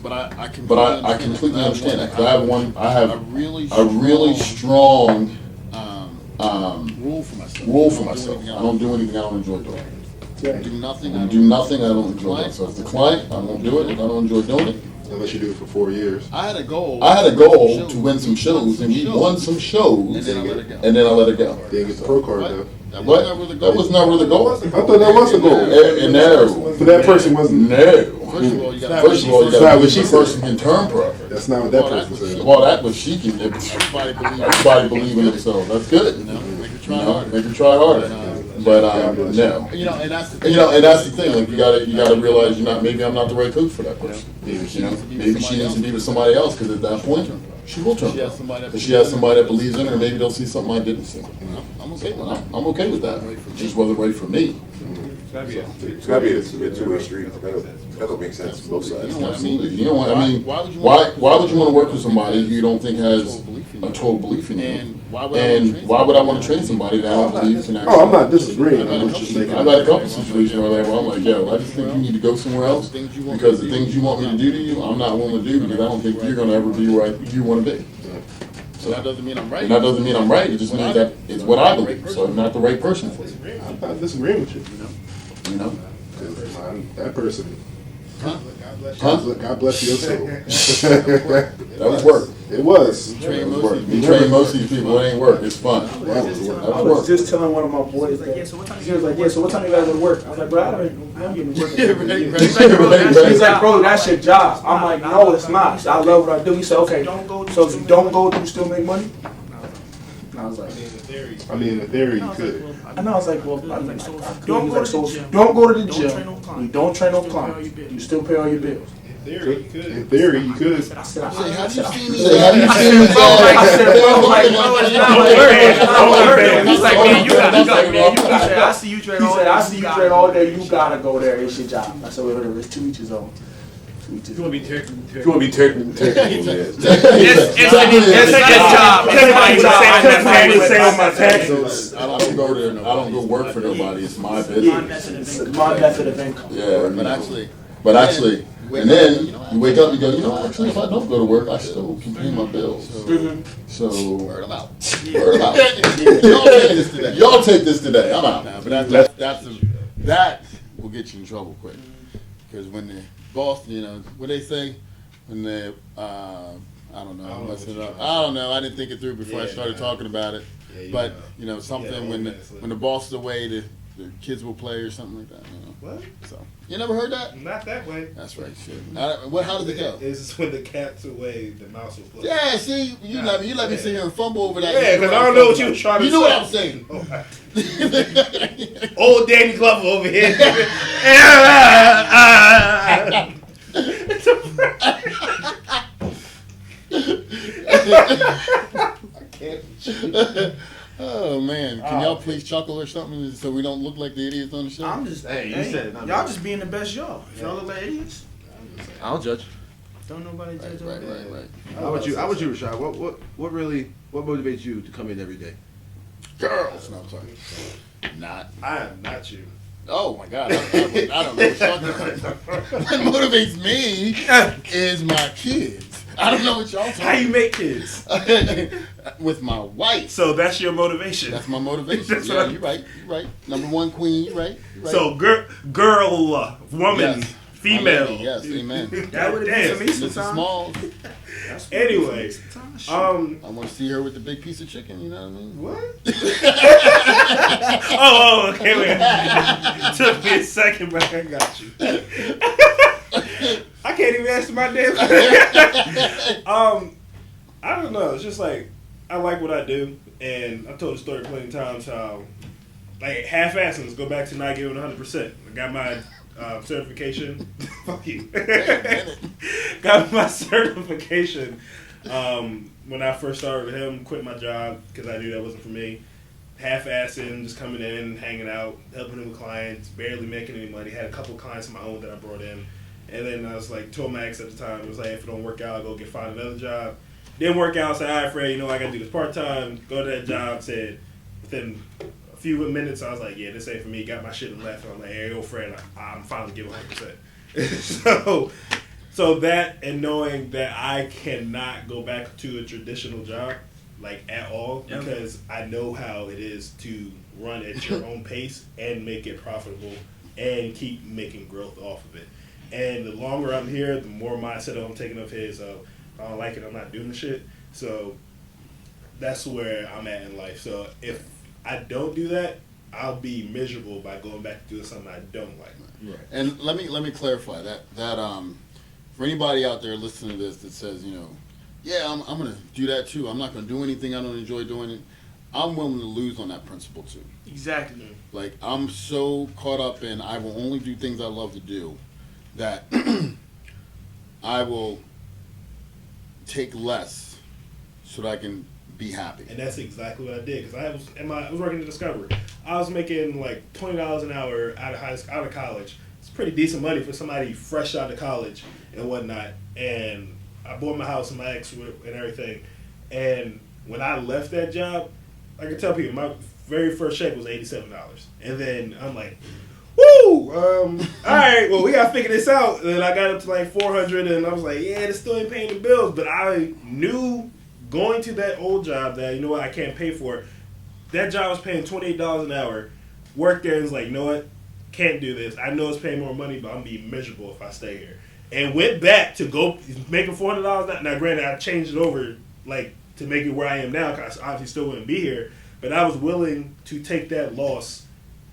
But I completely understand that. Because I have a really strong rule for myself. I don't do anything I don't enjoy doing. Do nothing I don't enjoy doing. So if the client, I won't do it. If I don't enjoy doing it. Unless you do it for 4 years. I had a goal to win some shows, and he won some shows, and then I let it go. Didn't get the pro card though. That was never the goal. I thought that was the goal. No. But that person wasn't. No. First of all, you got to be the person can turn pro. That's not what that person said. Well, that was she can. Everybody believe in themselves. That's good. Make her try harder. But no. And that's the thing. Like you gotta realize maybe I'm not the right coach for that person. Maybe she needs to be with somebody else because at that point she will turn. If she has somebody that believes in her, maybe they'll see something I didn't see. I'm okay with that. It just wasn't right for me. It's gotta be a two-way street. That'll make sense for both sides. Absolutely. Why would you want to work with somebody who you don't think has a total belief in you? And why would I want to train somebody that I don't believe can actually? Oh, I'm not disagreeing. I'm just making. I've had a couple situations where I'm like, yo, I just think you need to go somewhere else because the things you want me to do to you, I'm not willing to do because I don't think you're going to ever be where you want to be. So that doesn't mean I'm right. And that doesn't mean I'm right. It just means that it's what I believe. So I'm not the right person for you. I'm not disagreeing with you. You know? That person. Huh? God bless your soul. That was work. It was. You train most of these people. It ain't work. It's fun. That was work. I was just telling one of my boys that he was like, so what time you guys go to work? I was like, bro, I'm getting to work. He's like, bro, that's your job. I'm like, no, it's not. I love what I do. He said, okay, so if you don't go, do you still make money? And I was like, I mean, in theory, you could. And I was like, well, don't go to the gym. You don't train no clients. You still pay all your bills. In theory, you could. I said, Have you seen I see you train all day. You gotta go there. It's your job. I said, wait, it's 2 each his own. You want to be technical. Technical, It's his job. I don't go there. I don't go work for nobody. It's my business. It's my method of income. Yeah, but actually, and then you wake up and you go, actually, if I don't go to work, I still can pay my bills. So, word them out. Y'all take this today. I'm out. But that will get you in trouble quick. Because when the boss, what they say, when they, I don't know, I'm messing it up. I don't know. I didn't think it through before I started talking about it. But something when the boss is away, the kids will play or something like that. What? So you never heard that? Not that way. That's right. Shit. How does it go? It's when the cat's away, the mouse will play. Yeah, see, you let me sit here and fumble over that. Yeah, because I don't know what you were trying to say. You knew what I was saying. Old Danny Glover over here. I can't. Oh man, can y'all please chuckle or something so we don't look like the idiots on the show? I'm just, Hey, you said it, not y'all me. just being the best y'all. If y'all look like idiots, I'll judge. don't nobody judge. Right. How about you, Rashaad? What motivates you to come in every day? Girls. No, I'm sorry. Not. I am not you. Oh my God, I don't know what y'all talking about. What motivates me is my kids. I don't know what y'all talking How you make kids? with my wife. So that's your motivation. That's my motivation. That's Yeah, what you're right. Number one queen, you're right. So girl, woman, Yes. female. My lady, yes, amen. That would have been for me Mrs. sometimes. Smalls, Anyway, I want to see her with the big piece of chicken, you know what I mean? What? oh, okay, wait. Took me a second, but I got you. I can't even answer my damn question. I don't know. It's just like, I like what I do, and I told the story plenty of times how, like, half-assing, let's go back to not giving 100%. I got my certification. Fuck you. Got my certification when I first started with him, quit my job because I knew that wasn't for me. Half-assing, just coming in, hanging out, helping him with clients, barely making any money. Had a couple clients of my own that I brought in. And then I was like, told my ex at the time, it was like, if it don't work out, I'll go find another job. Didn't work out, said, all right, Fred, you know, I got to do this part-time. Go to that job, said, within a few minutes, I was like, yeah, this ain't for me. Got my shit and left. And I'm like, hey, yo, Fred, I'm finally giving 100%. So that, and knowing that I cannot go back to a traditional job, like, at all, because I know how it is to run at your own pace and make it profitable and keep making growth off of it. And the longer I'm here, the more mindset I'm taking of his, if I don't like it, I'm not doing the shit. So that's where I'm at in life. So if I don't do that, I'll be miserable by going back to doing something I don't like. Right. And let me clarify that for anybody out there listening to this that says, you know, yeah, I'm going to do that too. I'm not going to do anything I don't enjoy doing it. I'm willing to lose on that principle too. Exactly. Like, I'm so caught up in I will only do things I love to do that I will take less so that I can be happy. And that's exactly what I did, because I was working at Discovery. I was making like $20 an hour out of college. It's pretty decent money for somebody fresh out of college and whatnot. And I bought my house and my ex and everything. And when I left that job, I can tell people my very first check was $87. And then I'm like, woo! All right, well, we got to figure this out. And then I got up to like $400, and I was like, yeah, this still ain't paying the bills. But I knew going to that old job that, you know what, I can't pay for. That job was paying $28 an hour. Worked there and was like, you know what, can't do this. I know it's paying more money, but I'm going to be miserable if I stay here. And went back to go making $400. Now, granted, I changed it over like to make it where I am now, because I obviously still wouldn't be here. But I was willing to take that loss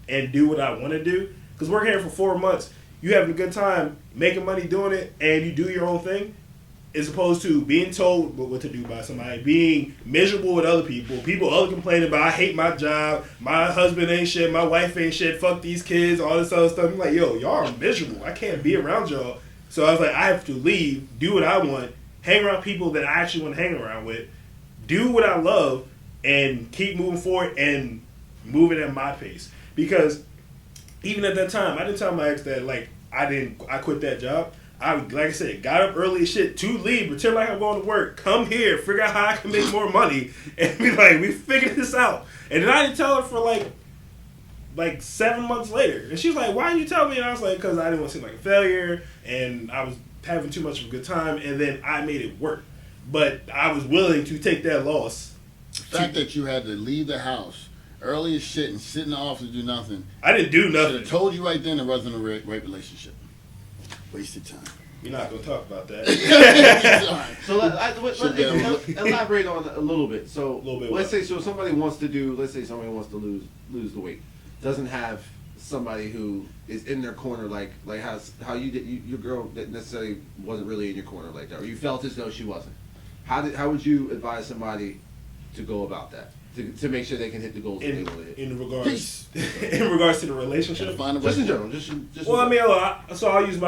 and do what I want to do. Because working here for 4 months, you having a good time, making money doing it, and you do your own thing, as opposed to being told what to do by somebody, being miserable with other people complaining about, I hate my job, my husband ain't shit, my wife ain't shit, fuck these kids, all this other stuff. I'm like, yo, y'all are miserable. I can't be around y'all. So I was like, I have to leave, do what I want, hang around people that I actually want to hang around with, do what I love, and keep moving forward and moving at my pace. Because even at that time, I didn't tell my ex that, like, I quit that job. I, like I said, got up early as shit to leave, pretend like I'm going to work, come here, figure out how I can make more money, and be like, we figured this out. And then I didn't tell her for like 7 months later. And she was like, why didn't you tell me? And I was like, because I didn't want to seem like a failure, and I was having too much of a good time, and then I made it work. But I was willing to take that loss. The fact that you had to leave the house early as shit and sit in the office and do nothing. I didn't do Should nothing. have told you right then it wasn't a right relationship. Wasted time. We're not going to talk about that. So elaborate on it a little bit. So A little bit let's what? say somebody wants to lose the weight, doesn't have somebody who is in their corner, like how you did your girl that necessarily wasn't really in your corner like that, or you felt as though she wasn't. How would you advise somebody to go about that to make sure they can hit the goals that they want to hit? In regards to the relationship, just in general, just well, I mean, I'll use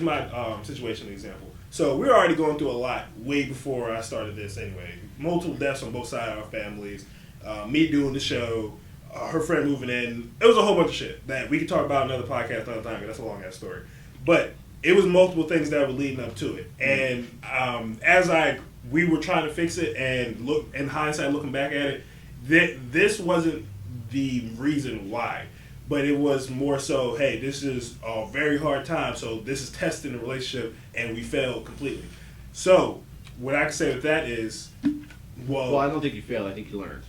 my situation example. So we're already going through a lot way before I started this anyway. Multiple deaths on both sides of our families. Me doing the show. Her friend moving in. It was a whole bunch of shit that we could talk about another podcast another time, because that's a long ass story. But it was multiple things that were leading up to it. And we were trying to fix it, and look in hindsight, looking back at it, this wasn't the reason why. But it was more so, hey, this is a very hard time, so this is testing the relationship, and we failed completely. So what I can say with that is, well, I don't think you failed. I think you learned.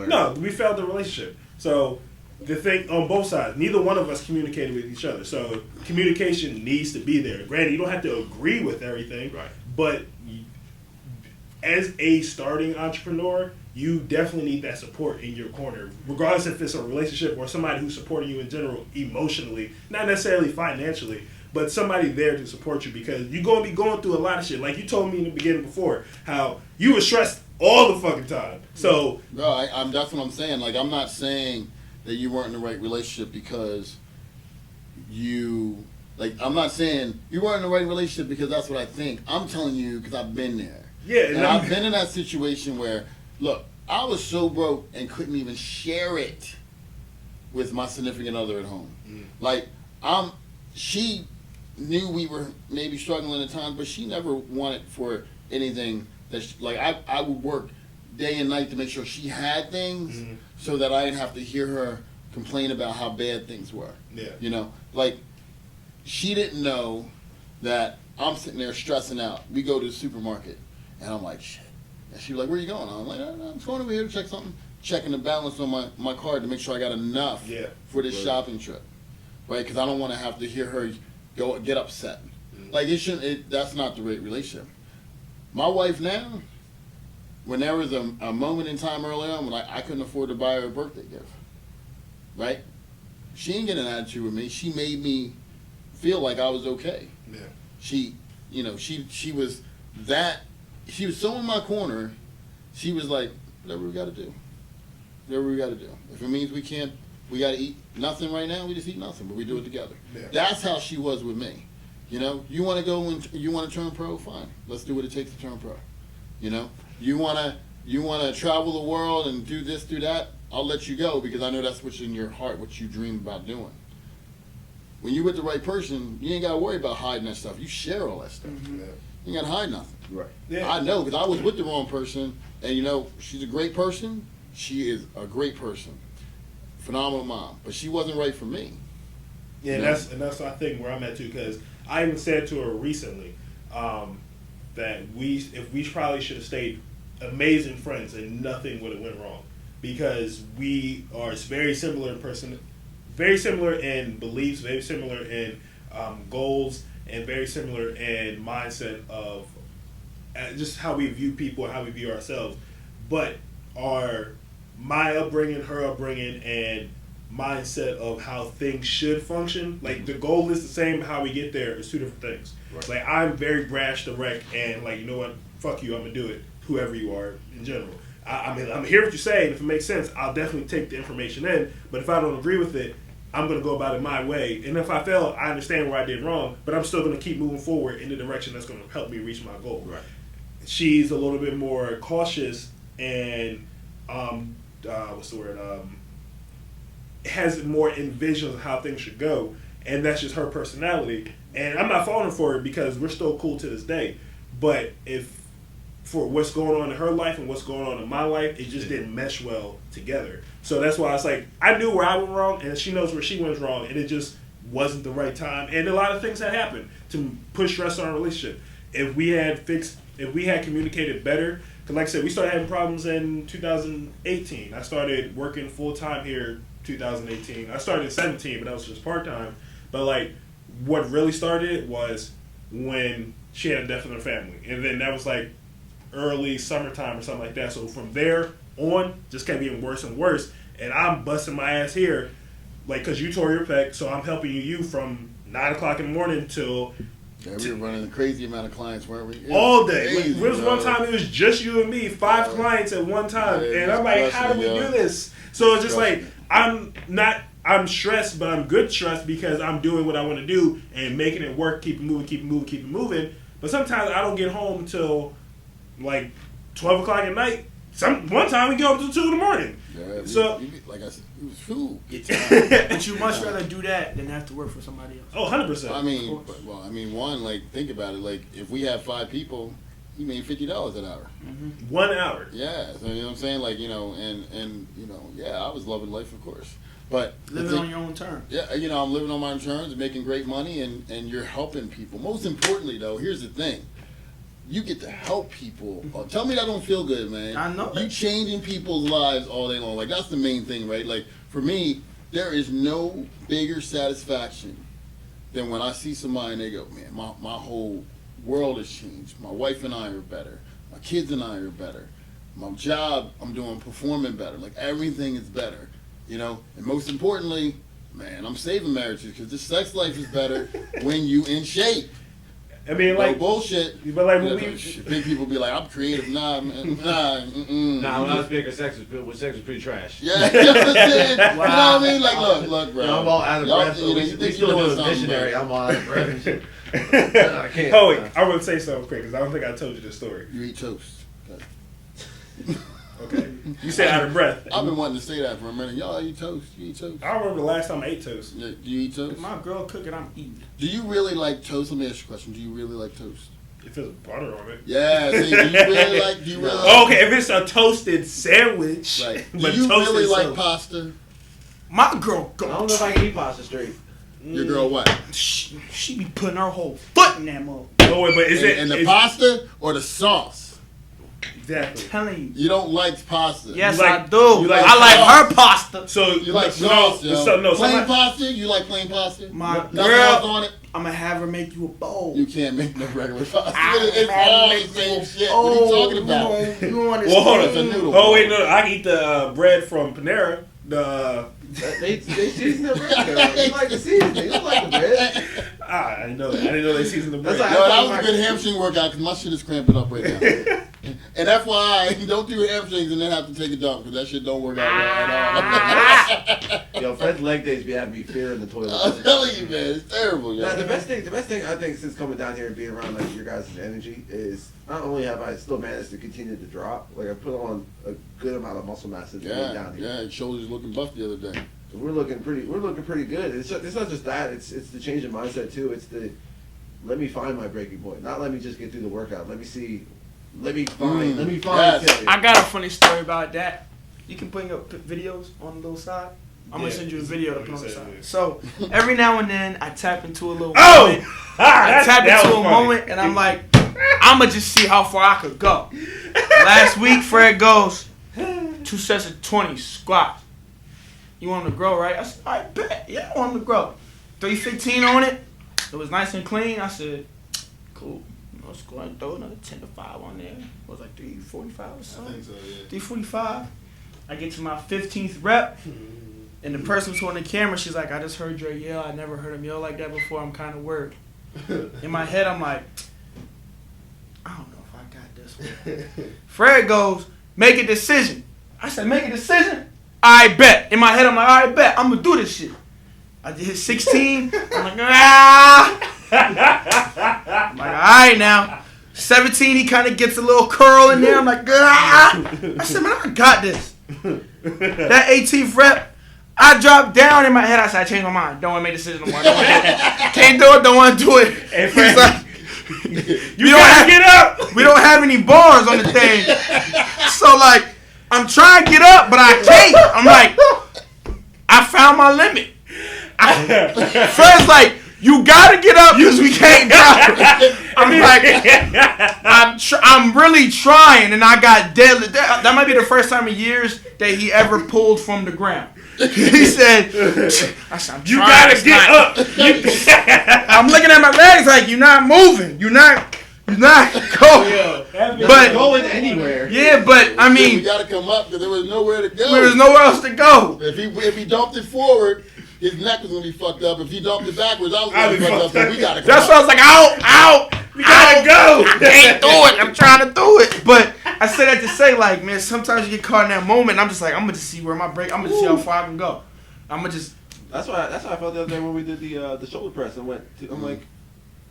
No, we failed the relationship. So the thing on both sides, neither one of us communicated with each other. So communication needs to be there. Granted, you don't have to agree with everything, right? But as a starting entrepreneur, you definitely need that support in your corner, regardless if it's a relationship or somebody who's supporting you in general emotionally, not necessarily financially, but somebody there to support you, because you're going to be going through a lot of shit. Like you told me in the beginning before, how you were stressed all the fucking time. So, no, that's what I'm saying. Like, I'm not saying that you weren't in the right relationship because I'm not saying you weren't in the right relationship because that's what I think. I'm telling you because I've been there. Yeah. And I've been in that situation where, look, I was so broke and couldn't even share it with my significant other at home. Like, she knew we were maybe struggling at times, but she never wanted for anything that I would work day and night to make sure she had things so that I didn't have to hear her complain about how bad things were. Yeah. You know, like, she didn't know that I'm sitting there stressing out. We go to the supermarket and I'm like, shit. And she was like, where you going? I'm like, I'm going over here to check something. Checking the balance on my card to make sure I got enough for this shopping trip. Right? Because I don't want to have to hear her get upset. Like, that's not the right relationship. My wife now, when there was a moment in time early on when I couldn't afford to buy her a birthday gift, right? She didn't get an attitude with me. She made me feel like I was okay. Yeah. She was so in my corner. She was like, whatever we got to do. Whatever we got to do. If it means we got to eat nothing right now, we just eat nothing, but we do it together. Yeah. That's how she was with me. You know, you want to go and you want to turn pro, fine. Let's do what it takes to turn pro. You know, you want to travel the world and do this, do that. I'll let you go because I know that's what's in your heart, what you dream about doing. When you're with the right person, you ain't got to worry about hiding that stuff. You share all that stuff. You ain't got to hide nothing. Right. Yeah. I know because I was with the wrong person, and you know, she's a great person. She is a great person. Phenomenal mom. But she wasn't right for me. Yeah, that's I think where I'm at too, because I even said to her recently that we probably should have stayed amazing friends and nothing would have went wrong, because we are very similar in person, very similar in beliefs, very similar in goals, and very similar in mindset of just how we view people and how we view ourselves. But my upbringing, her upbringing, and mindset of how things should function, like the goal is the same, how we get there is two different things. Right. Like, I'm very brash, direct, and like, you know what, fuck you, I'm gonna do it, whoever you are in general. I'm gonna hear what you say, and if it makes sense, I'll definitely take the information in, but if I don't agree with it, I'm gonna go about it my way, and if I fail, I understand where I did wrong, but I'm still gonna keep moving forward in the direction that's gonna help me reach my goal. Right. She's a little bit more cautious and what's the word? Has more envisions of how things should go, and that's just her personality. And I'm not faulting for it because we're still cool to this day. But if for what's going on in her life and what's going on in my life, it just didn't mesh well together. So that's why it's like I knew where I went wrong, and she knows where she went wrong, and it just wasn't the right time. And a lot of things had happened to put stress on our relationship. If we had communicated better. Because like I said, we started having problems in 2018. I started working full-time here 2018. I started in 2017, but that was just part-time. But like, what really started was when she had a death in her family. And then that was like early summertime or something like that. So from there on, just kept getting worse and worse. And I'm busting my ass here like, because you tore your pec, so I'm helping you from 9 o'clock in the morning till. Yeah, we were running a crazy amount of clients, weren't we? All day. Crazy, there was one time it was just you and me, 5 clients at one time. And I'm like, how do we do this? So it's just like, I'm stressed, but I'm good stressed because I'm doing what I want to do and making it work, keep it moving. But sometimes I don't get home till like 12 o'clock at night. One time we get home till 2 in the morning. Yeah, so, like I said, it was food. But you much rather do that than have to work for somebody else. Oh, 100%. I mean, one, like, think about it. Like, if we have 5 people, you made $50 an hour. Mm-hmm. 1 hour. Yeah, so you know what I'm saying? Like, you know, and you know, yeah, I was loving life, of course. But living on your own terms. Yeah, you know, I'm living on my own terms, making great money, and you're helping people. Most importantly, though, here's the thing. You get to help people. Tell me that don't feel good, man. I know. You changing people's lives all day long. Like, that's the main thing, right? Like, for me, there is no bigger satisfaction than when I see somebody and they go, man, my whole world has changed. My wife and I are better. My kids and I are better. My job, I'm doing performing better. Like, everything is better, you know? And most importantly, man, I'm saving marriages because the sex life is better when you in shape. I mean, like, no bullshit. But like, when we big people be like, I'm creative. Nah, man, nah. When I was bigger, sex was pretty trash. Yeah, you know what I'm saying? Wow. You know what I mean? Like, look, bro. No, I'm all out of breath. You We still doing missionary. I'm all out of breath and shit. I can't. Oh, wait, I want to say something quick because I don't think I told you this story. You eat toast. Okay. You said out of breath. I've been wanting to say that for a minute. Y'all eat toast. You eat toast. I don't remember the last time I ate toast. Yeah, do you eat toast? If my girl cooking, I'm eating. Do you really like toast? Let me ask you a question. Do you really like toast? If there's butter on it. Yeah. See, do you really like? Do you really? Oh, okay, if it's a toasted sandwich. Right. Do But you toasted really like so- pasta? My girl I don't know if I can eat pasta straight. Your girl what? She be putting her whole foot in that mug. Oh, wait, but is it And the is- pasta or the sauce? Exactly. Telling you. You don't like pasta. Yes, You like- I do. you like I like sauce. her pasta. So You like sauce, yo. no, plain somebody- pasta? You like plain pasta? My Nothing girl, else on it? I'm gonna have her make you a bowl. You can't make no regular pasta. I It's have all the make same you- shit. What are you talking about? You don't understand. Well, hold on. It's a noodle. Oh wait, no, I can eat the bread from Panera. They season the bread. Though. You like the seasoning. You like the bread. I didn't know that. I didn't know they seasoned the bread. That's Yo, like- that was a good hamstring workout because my shit is cramping up right now. And FYI, don't do hamstrings and then have to take a dump because that shit don't work out at all. Yo, Fred's leg days be having me fear in the toilet. I'm telling you, man, it's terrible. Yo. Nah, the best thing I think since coming down here and being around like your guys' energy is not only have I still managed to continue to drop, like I put on a good amount of muscle mass since being down here. Yeah, shoulders looking buff the other day. We're looking pretty good. It's not just that. It's the change in mindset too. It's the let me find my breaking point. Not let me just get through the workout. Let me find. Yes. failure. I got a funny story about that. You can bring up videos on the little side. I'm gonna Yeah. send you a video to put on the Yeah. side. So every now and then I tap into a little Oh! moment. I tap that into was a funny. moment and I'm like, I'ma just see how far I could go. Last week Fred goes 2 sets of 20 squats. You want them to grow, right? I said, I bet. Yeah, I want them to grow. 315 on it. It was nice and clean. I said, cool. Let's go ahead and throw another 10 to 5 on there. It was like 345 or something. so, yeah. 345. I get to my 15th rep, and the person who's holding the camera, she's like, I just heard Dre yell. I never heard him yell like that before. I'm kind of worried. In my head, I'm like, I don't know if I got this one. Fred goes, make a decision. I said, make a decision? I bet. In my head, I'm like, I bet. I'm going to do this shit. I did hit 16. I'm like, ah. I'm like, all right now. 17, he kind of gets a little curl in there. I'm like, ah. I said, man, I got this. That 18th rep, I dropped down in my head. I said, I changed my mind. Don't want to make a decision no more. Don't want to do it. Can't do it. Don't want to do it. Hey, He's Fred, like, you gotta get up. we don't have any bars on the thing. So, like, I'm trying to get up, but I can't. I'm like, I found my limit. Fred's like, you gotta get up because we can't drop. I'm like, I'm really trying, and I got deadly. That might be the first time in years that he ever pulled from the ground. He said, I said, I'm You trying, gotta it's get not- up. I'm looking at my legs like, you're not moving. You're not going. But going anywhere. yeah, but I we mean, got to come up because there was nowhere to go. there was nowhere else to go. If he dumped it forward, his neck was gonna be fucked up. If he dumped it backwards, I was gonna be fucked up. So we gotta. That's why I was like, out. We gotta go. I can't do it. I'm trying to do it. But I said that to say, like, man, sometimes you get caught in that moment. And I'm just like, I'm gonna just see where my break. I'm gonna just see how far I can go. I'm gonna just. That's why I felt the other day when we did the shoulder press and I'm like,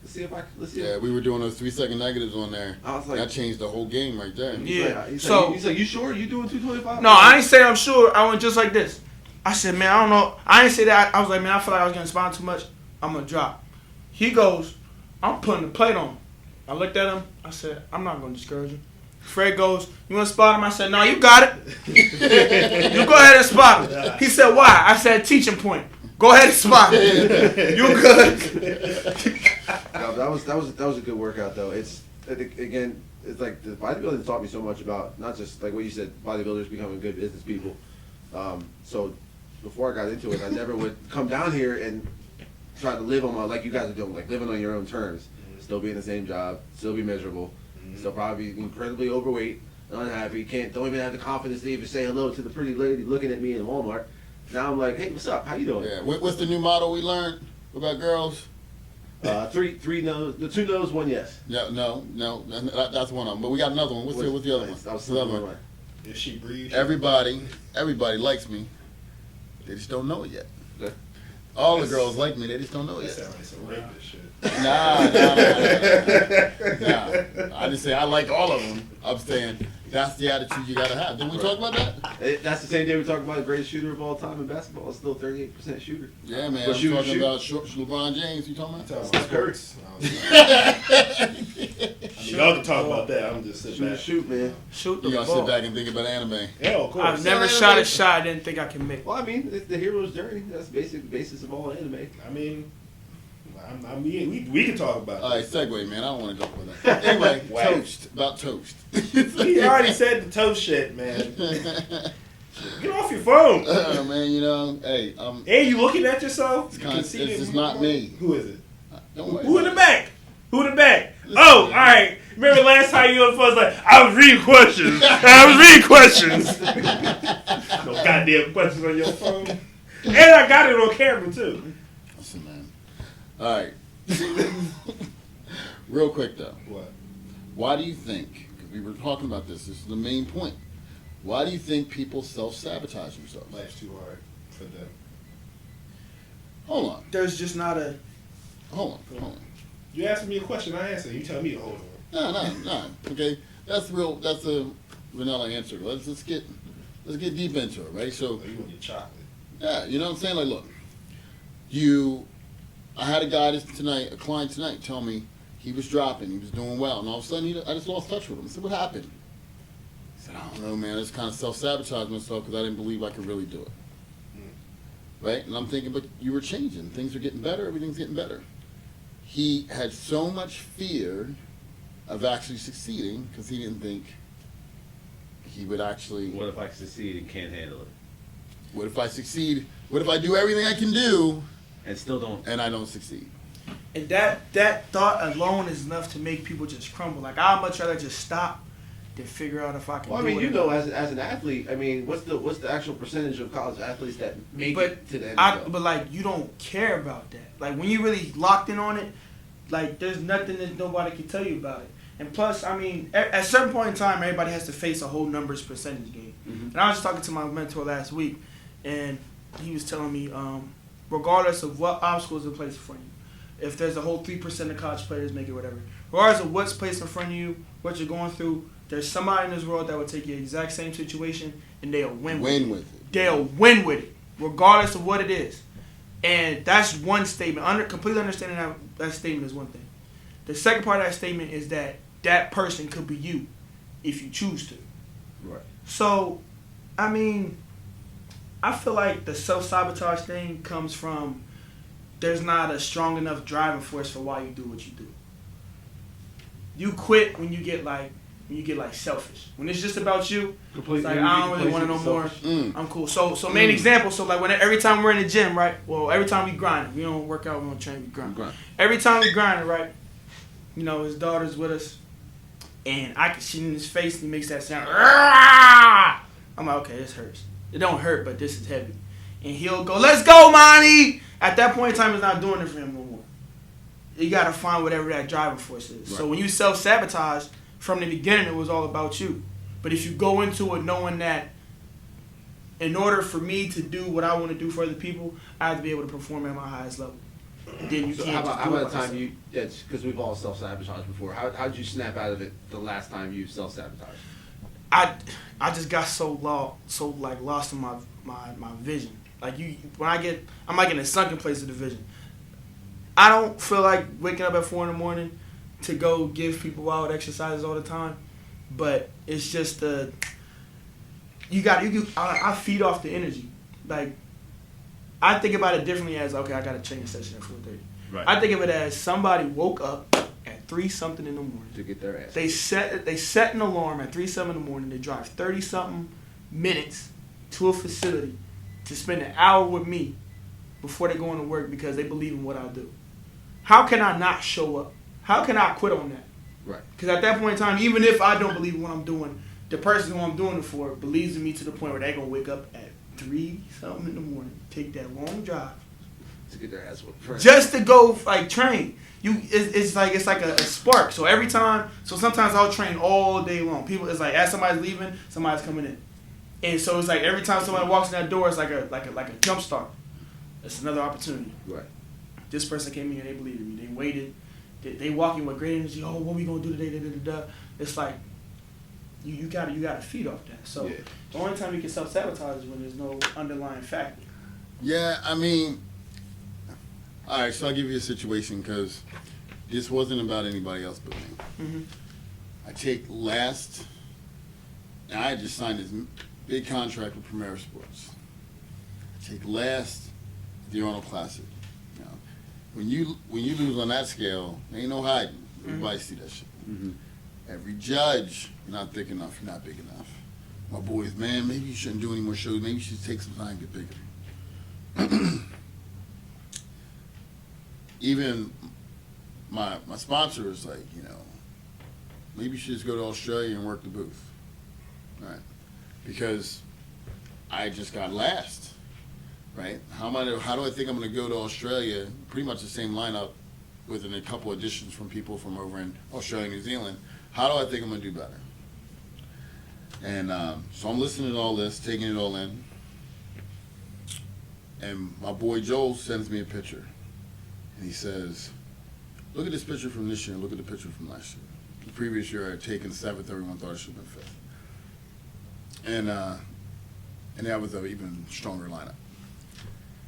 let's see. Yeah, we were doing those 3-second negatives on there. I was like, that changed the whole game right there. Yeah. He's So like, you sure you doing 225? no, I ain't say I'm sure. I went just like this. I said, man, I don't know. I ain't say that. I was like, man, I feel like I was getting spotted too much. I'm gonna drop. He goes, I'm putting the plate on. I looked at him. I said, I'm not gonna discourage you. Fred goes, you want to spot him? I said, no, you got it. You go ahead and spot him. He said, why? I said, teaching point. Go ahead and spot him. You good? No, that was a good workout though. It's like the bodybuilding taught me so much about not just like what you said, bodybuilders becoming good business people. So before I got into it, I never would come down here and try to live on like you guys are doing, like living on your own terms, still be in the same job, still be miserable, still probably incredibly overweight, unhappy, don't even have the confidence to even say hello to the pretty lady looking at me in Walmart. Now I'm like, hey, what's up? How you doing? Yeah. What's the new motto we learned about girls? Three no's, the 2 no's, 1 yes. Yeah, no, that's one of them. But we got another one. What's the other one? I was the other one. If she breathes. Everybody likes me. They just don't know it yet. Okay. All the girls like me. They just don't know it That yet. sounds like some rapist shit. Nah. I just say I like all of them. I'm saying that's the attitude you gotta have. Didn't we talk about that? That's the same day we talked about the greatest shooter of all time in basketball. It's still 38% shooter. Yeah, man. But I'm talking about LeBron James. You talking about? Steph Curry. I mean, y'all can talk about that. I'm just sitting back. Shoot, man. Shoot the You gotta ball. sit back and think about anime. Yeah, of course. I've never shot a shot I didn't think I can make. Well, I mean, it's the hero's journey. That's the basis of all anime. I mean, we can talk about it. All right, segue, man. I don't want to go with that. Anyway, Wow. toast. About toast. He already said the toast shit, man. Get off your phone. Man, you know, hey, Hey, you looking at yourself? it's just not me. Who is it? Don't worry. Who in the back? Who in the back? Oh, all right. Remember last time you on the phone was like, I was reading questions. No goddamn questions on your phone. And I got it on camera, too. Listen, man. All right. Real quick, though. What? Why do you think, because we were talking about this is the main point. Why do you think people self-sabotage themselves? Life's too hard for them. Hold on. There's just not a. Hold on. You asked me a question, I answered. You tell me to hold on. No. Okay. That's a vanilla answer. Let's get deep into it, right? So, Oh, you want your chocolate. yeah, you know what I'm saying? Like, look, I had a client tonight tell me he was dropping, he was doing well, and all of a sudden I just lost touch with him. I said, what happened? He said, I don't know, man. I just kind of self-sabotaged myself because I didn't believe I could really do it. Right? And I'm thinking, but you were changing. Things are getting better. Everything's getting better. He had so much fear of actually succeeding because he didn't think he would actually. What if I succeed and can't handle it? What if I succeed? What if I do everything I can do And still don't. and I don't succeed? And that thought alone is enough to make people just crumble. Like, I'd much rather just stop than figure out if I can Well, I do mean, it. you know, as an athlete, I mean, what's the actual percentage of college athletes that make it to the NFL? But like, you don't care about that. Like, when you really locked in on it, like, there's nothing that nobody can tell you about it. And plus, I mean, at a certain point in time, everybody has to face a whole numbers percentage game. Mm-hmm. And I was just talking to my mentor last week, and he was telling me, regardless of what obstacles are placed in front of you, if there's a whole 3% of college players make it, whatever, regardless of what's placed in front of you, what you're going through, there's somebody in this world that will take your exact same situation and they'll win with it. They'll win with it, regardless of what it is. And that's one statement. Completely understanding that statement is one thing. The second part of that statement is that person could be you if you choose to. Right. So, I mean, I feel like the self-sabotage thing comes from there's not a strong enough driving force for why you do what you do. You quit when you get like selfish. When it's just about you, it's like, I don't really want to know more. I'm cool. So main example. So like every time we're in the gym, right? Well, every time we grind, we don't work out, we don't train, we grind. Every time we grind, right? You know, his daughter's with us, and I can see in his face, and he makes that sound. I'm like, okay, this hurts. It don't hurt, but this is heavy. and he'll go, "Let's go, Monty." At that point in time, it's not doing it for him no more. You got to find whatever that driving force is. Right. So when you self-sabotage, from the beginning, it was all about you. But if you go into it knowing that in order for me to do what I want to do for other people, I have to be able to perform at my highest level. Then you can't. How about the time you? Because we've all self-sabotaged before. How did you snap out of it the last time you self-sabotaged? I just got so lost in my vision. Like I'm like in a sunken place of the vision. I don't feel like waking up at 4 a.m. to go give people wild exercises all the time, but it's just I feed off the energy. Like, I think about it differently as, okay, I got a training session at 4:30. Right. I think of it as somebody woke up at 3-something in the morning to get their ass. They set an alarm at 3-something in the morning. They drive 30-something minutes to a facility to spend an hour with me before they go into work because they believe in what I do. How can I not show up? How can I quit on that? Right. Because at that point in time, even if I don't believe in what I'm doing, the person who I'm doing it for believes in me to the point where they're going to wake up at 3-something in the morning, take that long drive to get their ass whooped. Just to go train. It's like a spark. So every time, sometimes I'll train all day long. People, it's like as somebody's leaving, somebody's coming in, and so it's like every time somebody walks in that door, it's like a jump start. It's another opportunity. Right. This person came in here, they believed in me. They waited. They walk in with great energy. Oh, what we gonna do today? It's like you gotta feed off that. So The only time you can self-sabotage is when there's no underlying factor. Yeah, I mean, all right. So I'll give you a situation because this wasn't about anybody else but me. Mm-hmm. I take last. And I just signed this big contract with Premier Sports. I take last at the Arnold Classic. When you lose on that scale, there ain't no hiding. Everybody see that shit. Mm-hmm. Every judge, you're not thick enough, you're not big enough. My boys, man, maybe you shouldn't do any more shows. Maybe you should take some time to get bigger. Even my sponsor is like, maybe you should just go to Australia and work the booth. Right? Because I just got last. Right? How do I think I'm going to go to Australia? Pretty much the same lineup, with a couple additions from people from over in Australia, New Zealand. How do I think I'm going to do better? And so I'm listening to all this, taking it all in. And my boy Joel sends me a picture, and he says, "Look at this picture from this year. And look at the picture from last year. The previous year I had taken 7th. Everyone thought I should have been 5th. And that was an even stronger lineup."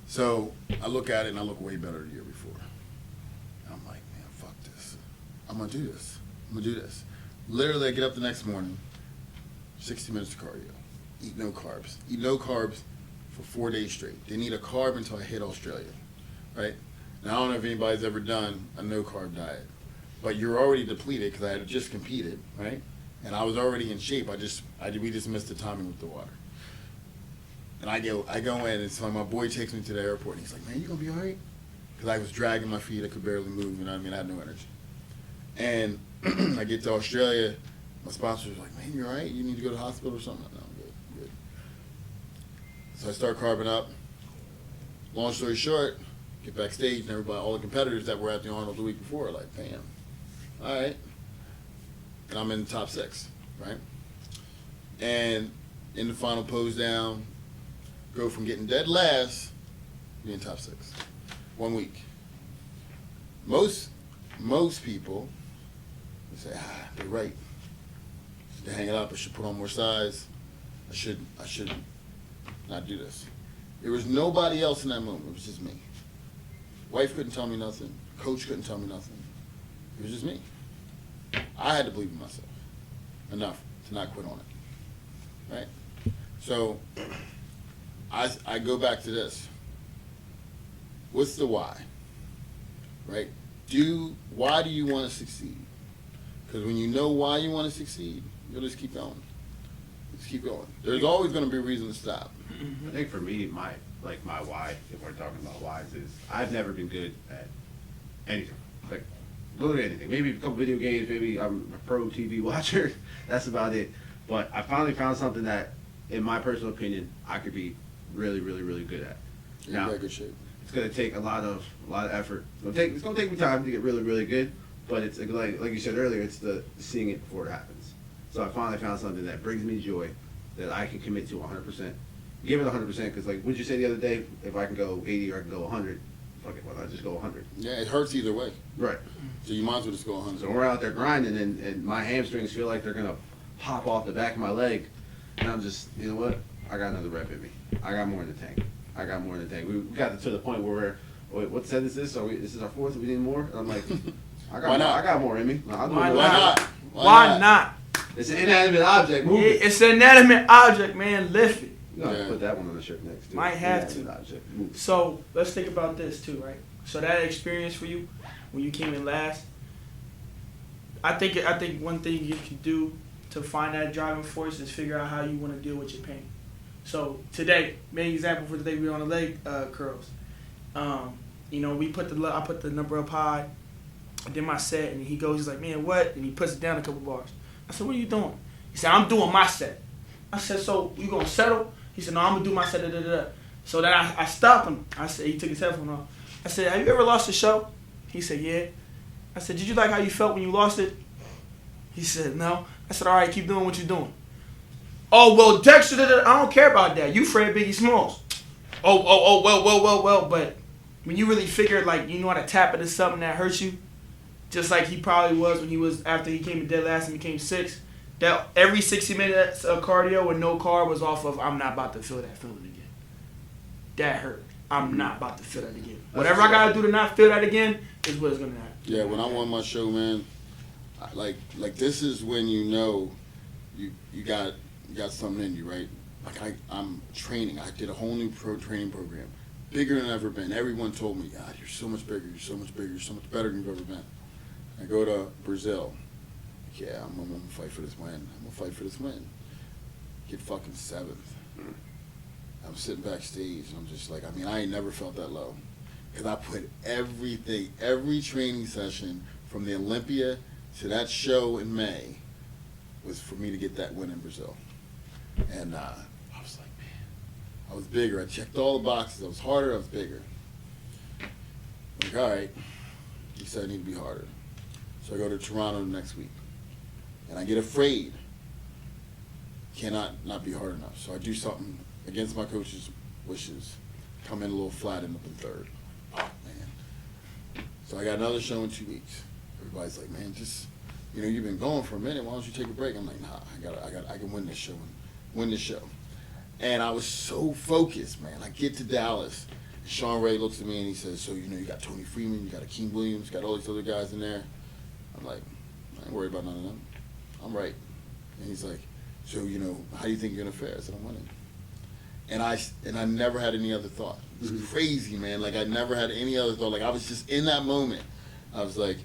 So I look at it and I look way better the year before. And I'm like, man, fuck this. I'm going to do this. Literally, I get up the next morning, 60 minutes of cardio. Eat no carbs. Eat no carbs for 4 days straight. Didn't eat a carb until I hit Australia, right? Now, I don't know if anybody's ever done a no-carb diet. But you're already depleted because I had just competed, right? And I was already in shape. We just missed the timing with the water. And I go in, and so my boy takes me to the airport, and he's like, "Man, you gonna be all right?" Because I was dragging my feet, I could barely move, you know what I mean? I had no energy. And I get to Australia, my sponsor was like, "Man, you all right? You need to go to the hospital or something?" "No, I'm good. So I start carbing up. Long story short, get backstage, and all the competitors that were at the Arnold the week before are like, "Damn, all right." And I'm in the top 6, right? And in the final pose down, go from getting dead last to being top 6. 1 week. Most people say, they're right. They hang it up. I should put on more size. I should not do this. There was nobody else in that moment. It was just me. Wife couldn't tell me nothing. Coach couldn't tell me nothing. It was just me. I had to believe in myself enough to not quit on it. Right? So I go back to this. What's the why? Right? Why do you want to succeed? Because when you know why you want to succeed, you'll just keep going. Just keep going. There's always going to be a reason to stop. I think for me, my why, if we're talking about whys, is I've never been good at anything. Like, literally anything. Maybe a couple video games, maybe I'm a pro TV watcher. That's about it. But I finally found something that, in my personal opinion, I could be really, really, really good at. You're in very good shape. It's gonna take a lot of effort. It's gonna take me time to get really, really good. But it's like you said earlier, it's the seeing it before it happens. So I finally found something that brings me joy, that I can commit to 100%. Give it 100%, because like, what'd you say the other day? If I can go 80 or I can go 100, fuck it, why not just go 100? Yeah, it hurts either way. Right. So you might as well just go 100. So we're out there grinding, and my hamstrings feel like they're gonna pop off the back of my leg, and I'm just, you know what? I got another rep in me. I got more in the tank. We got to the point where wait, what set is this? This is our fourth. We need more. And I'm like, I got more in me. Why not? It's an inanimate object. Move it. It's an inanimate object, man. Lift it. You gotta put that one on the shirt next to Might have to. Object. Move it. So let's think about this too, right? So that experience for you when you came in last, I think one thing you can do to find that driving force is figure out how you want to deal with your pain. So today, main example for today, we were on the leg curls. You know, I put the number up high. I did my set, and he's like, man, what? And he puts it down a couple bars. I said, what are you doing? He said, I'm doing my set. I said, so you gonna settle? He said, no, I'm gonna do my set. Da, da, da. So then I stopped him. I said, he took his headphone off. I said, have you ever lost a show? He said, yeah. I said, did you like how you felt when you lost it? He said, no. I said, all right, keep doing what you're doing. Oh, well, Dexter, I don't care about that. You Fred Biggiesmalls. Well. But when you really figure, like, you know how to tap into something that hurts you, just like he probably was when he was, after he came to dead last and became 6, that every 60 minutes of cardio with no carb was off of, I'm not about to feel that feeling again. That hurt. I'm not about to feel that again. Whatever I got to do to not feel that again is what it's going to happen. Yeah, when I won my show, man, like this is when you know you got something in you, right? Like I'm training. I did a whole new training program, bigger than I've ever been. Everyone told me, God, you're so much bigger. You're so much bigger. You're so much better than you've ever been. I go to Brazil. Yeah, I'm gonna fight for this win. Get fucking 7th. I'm sitting backstage, and I'm just like, I ain't never felt that low. Because I put everything, every training session from the Olympia to that show in May was for me to get that win in Brazil. And I was like, man, I was bigger. I checked all the boxes. I was harder. I was bigger. I'm like, all right. He said I need to be harder. So I go to Toronto next week. And I get afraid. Cannot not be hard enough. So I do something against my coach's wishes. Come in a little flat, end up in 3rd. Oh, man. So I got another show in 2 weeks. Everybody's like, man, just, you've been going for a minute. Why don't you take a break? I'm like, nah, I can win this show. And I was so focused, man. I get to Dallas. And Sean Ray looks at me and he says, so, you got Tony Freeman, you got Akeem Williams, got all these other guys in there. I'm like, I ain't worried about none of them. I'm right. And he's like, so, how do you think you're going to fare? I said, I'm winning. And I never had any other thought. It was crazy, man. Like, I never had any other thought. Like, I was just in that moment. I was like,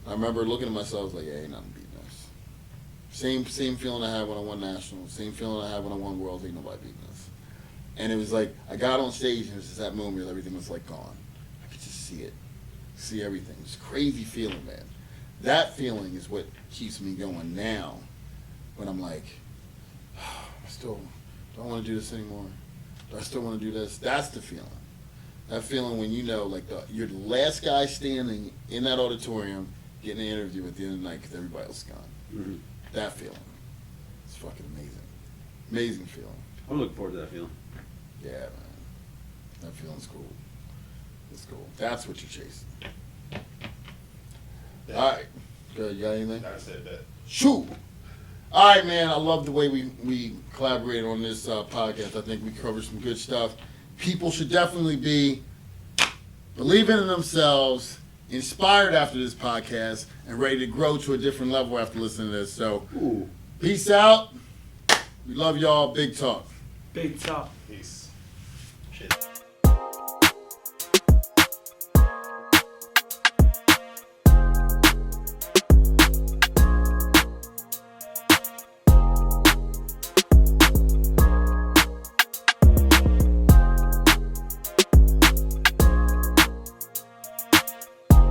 I remember looking at myself, I was like, yeah, ain't nothing beating us. Same feeling I had when I won Nationals. Same feeling I had when I won Worlds. Ain't nobody beating us. And it was like, I got on stage, and it was just that moment where everything was, like, gone. I could just see it. See everything. It was a crazy feeling, man. That feeling is what keeps me going now when I'm like, do I want to do this anymore? Do I still want to do this? That's the feeling. That feeling when like you're the last guy standing in that auditorium getting an interview at the end of the night because everybody else is gone. Mm-hmm. That feeling. It's fucking amazing. Amazing feeling. I'm looking forward to that feeling. Yeah, man. That feeling's cool. It's cool. That's what you're chasing. Yeah. All right. Good. You got anything? I said that. Shoot. All right, man. I love the way we collaborate on this podcast. I think we covered some good stuff. People should definitely be believing in themselves, inspired after this podcast, and ready to grow to a different level after listening to this. So, peace out. We love y'all. Big talk. Big talk. Peace.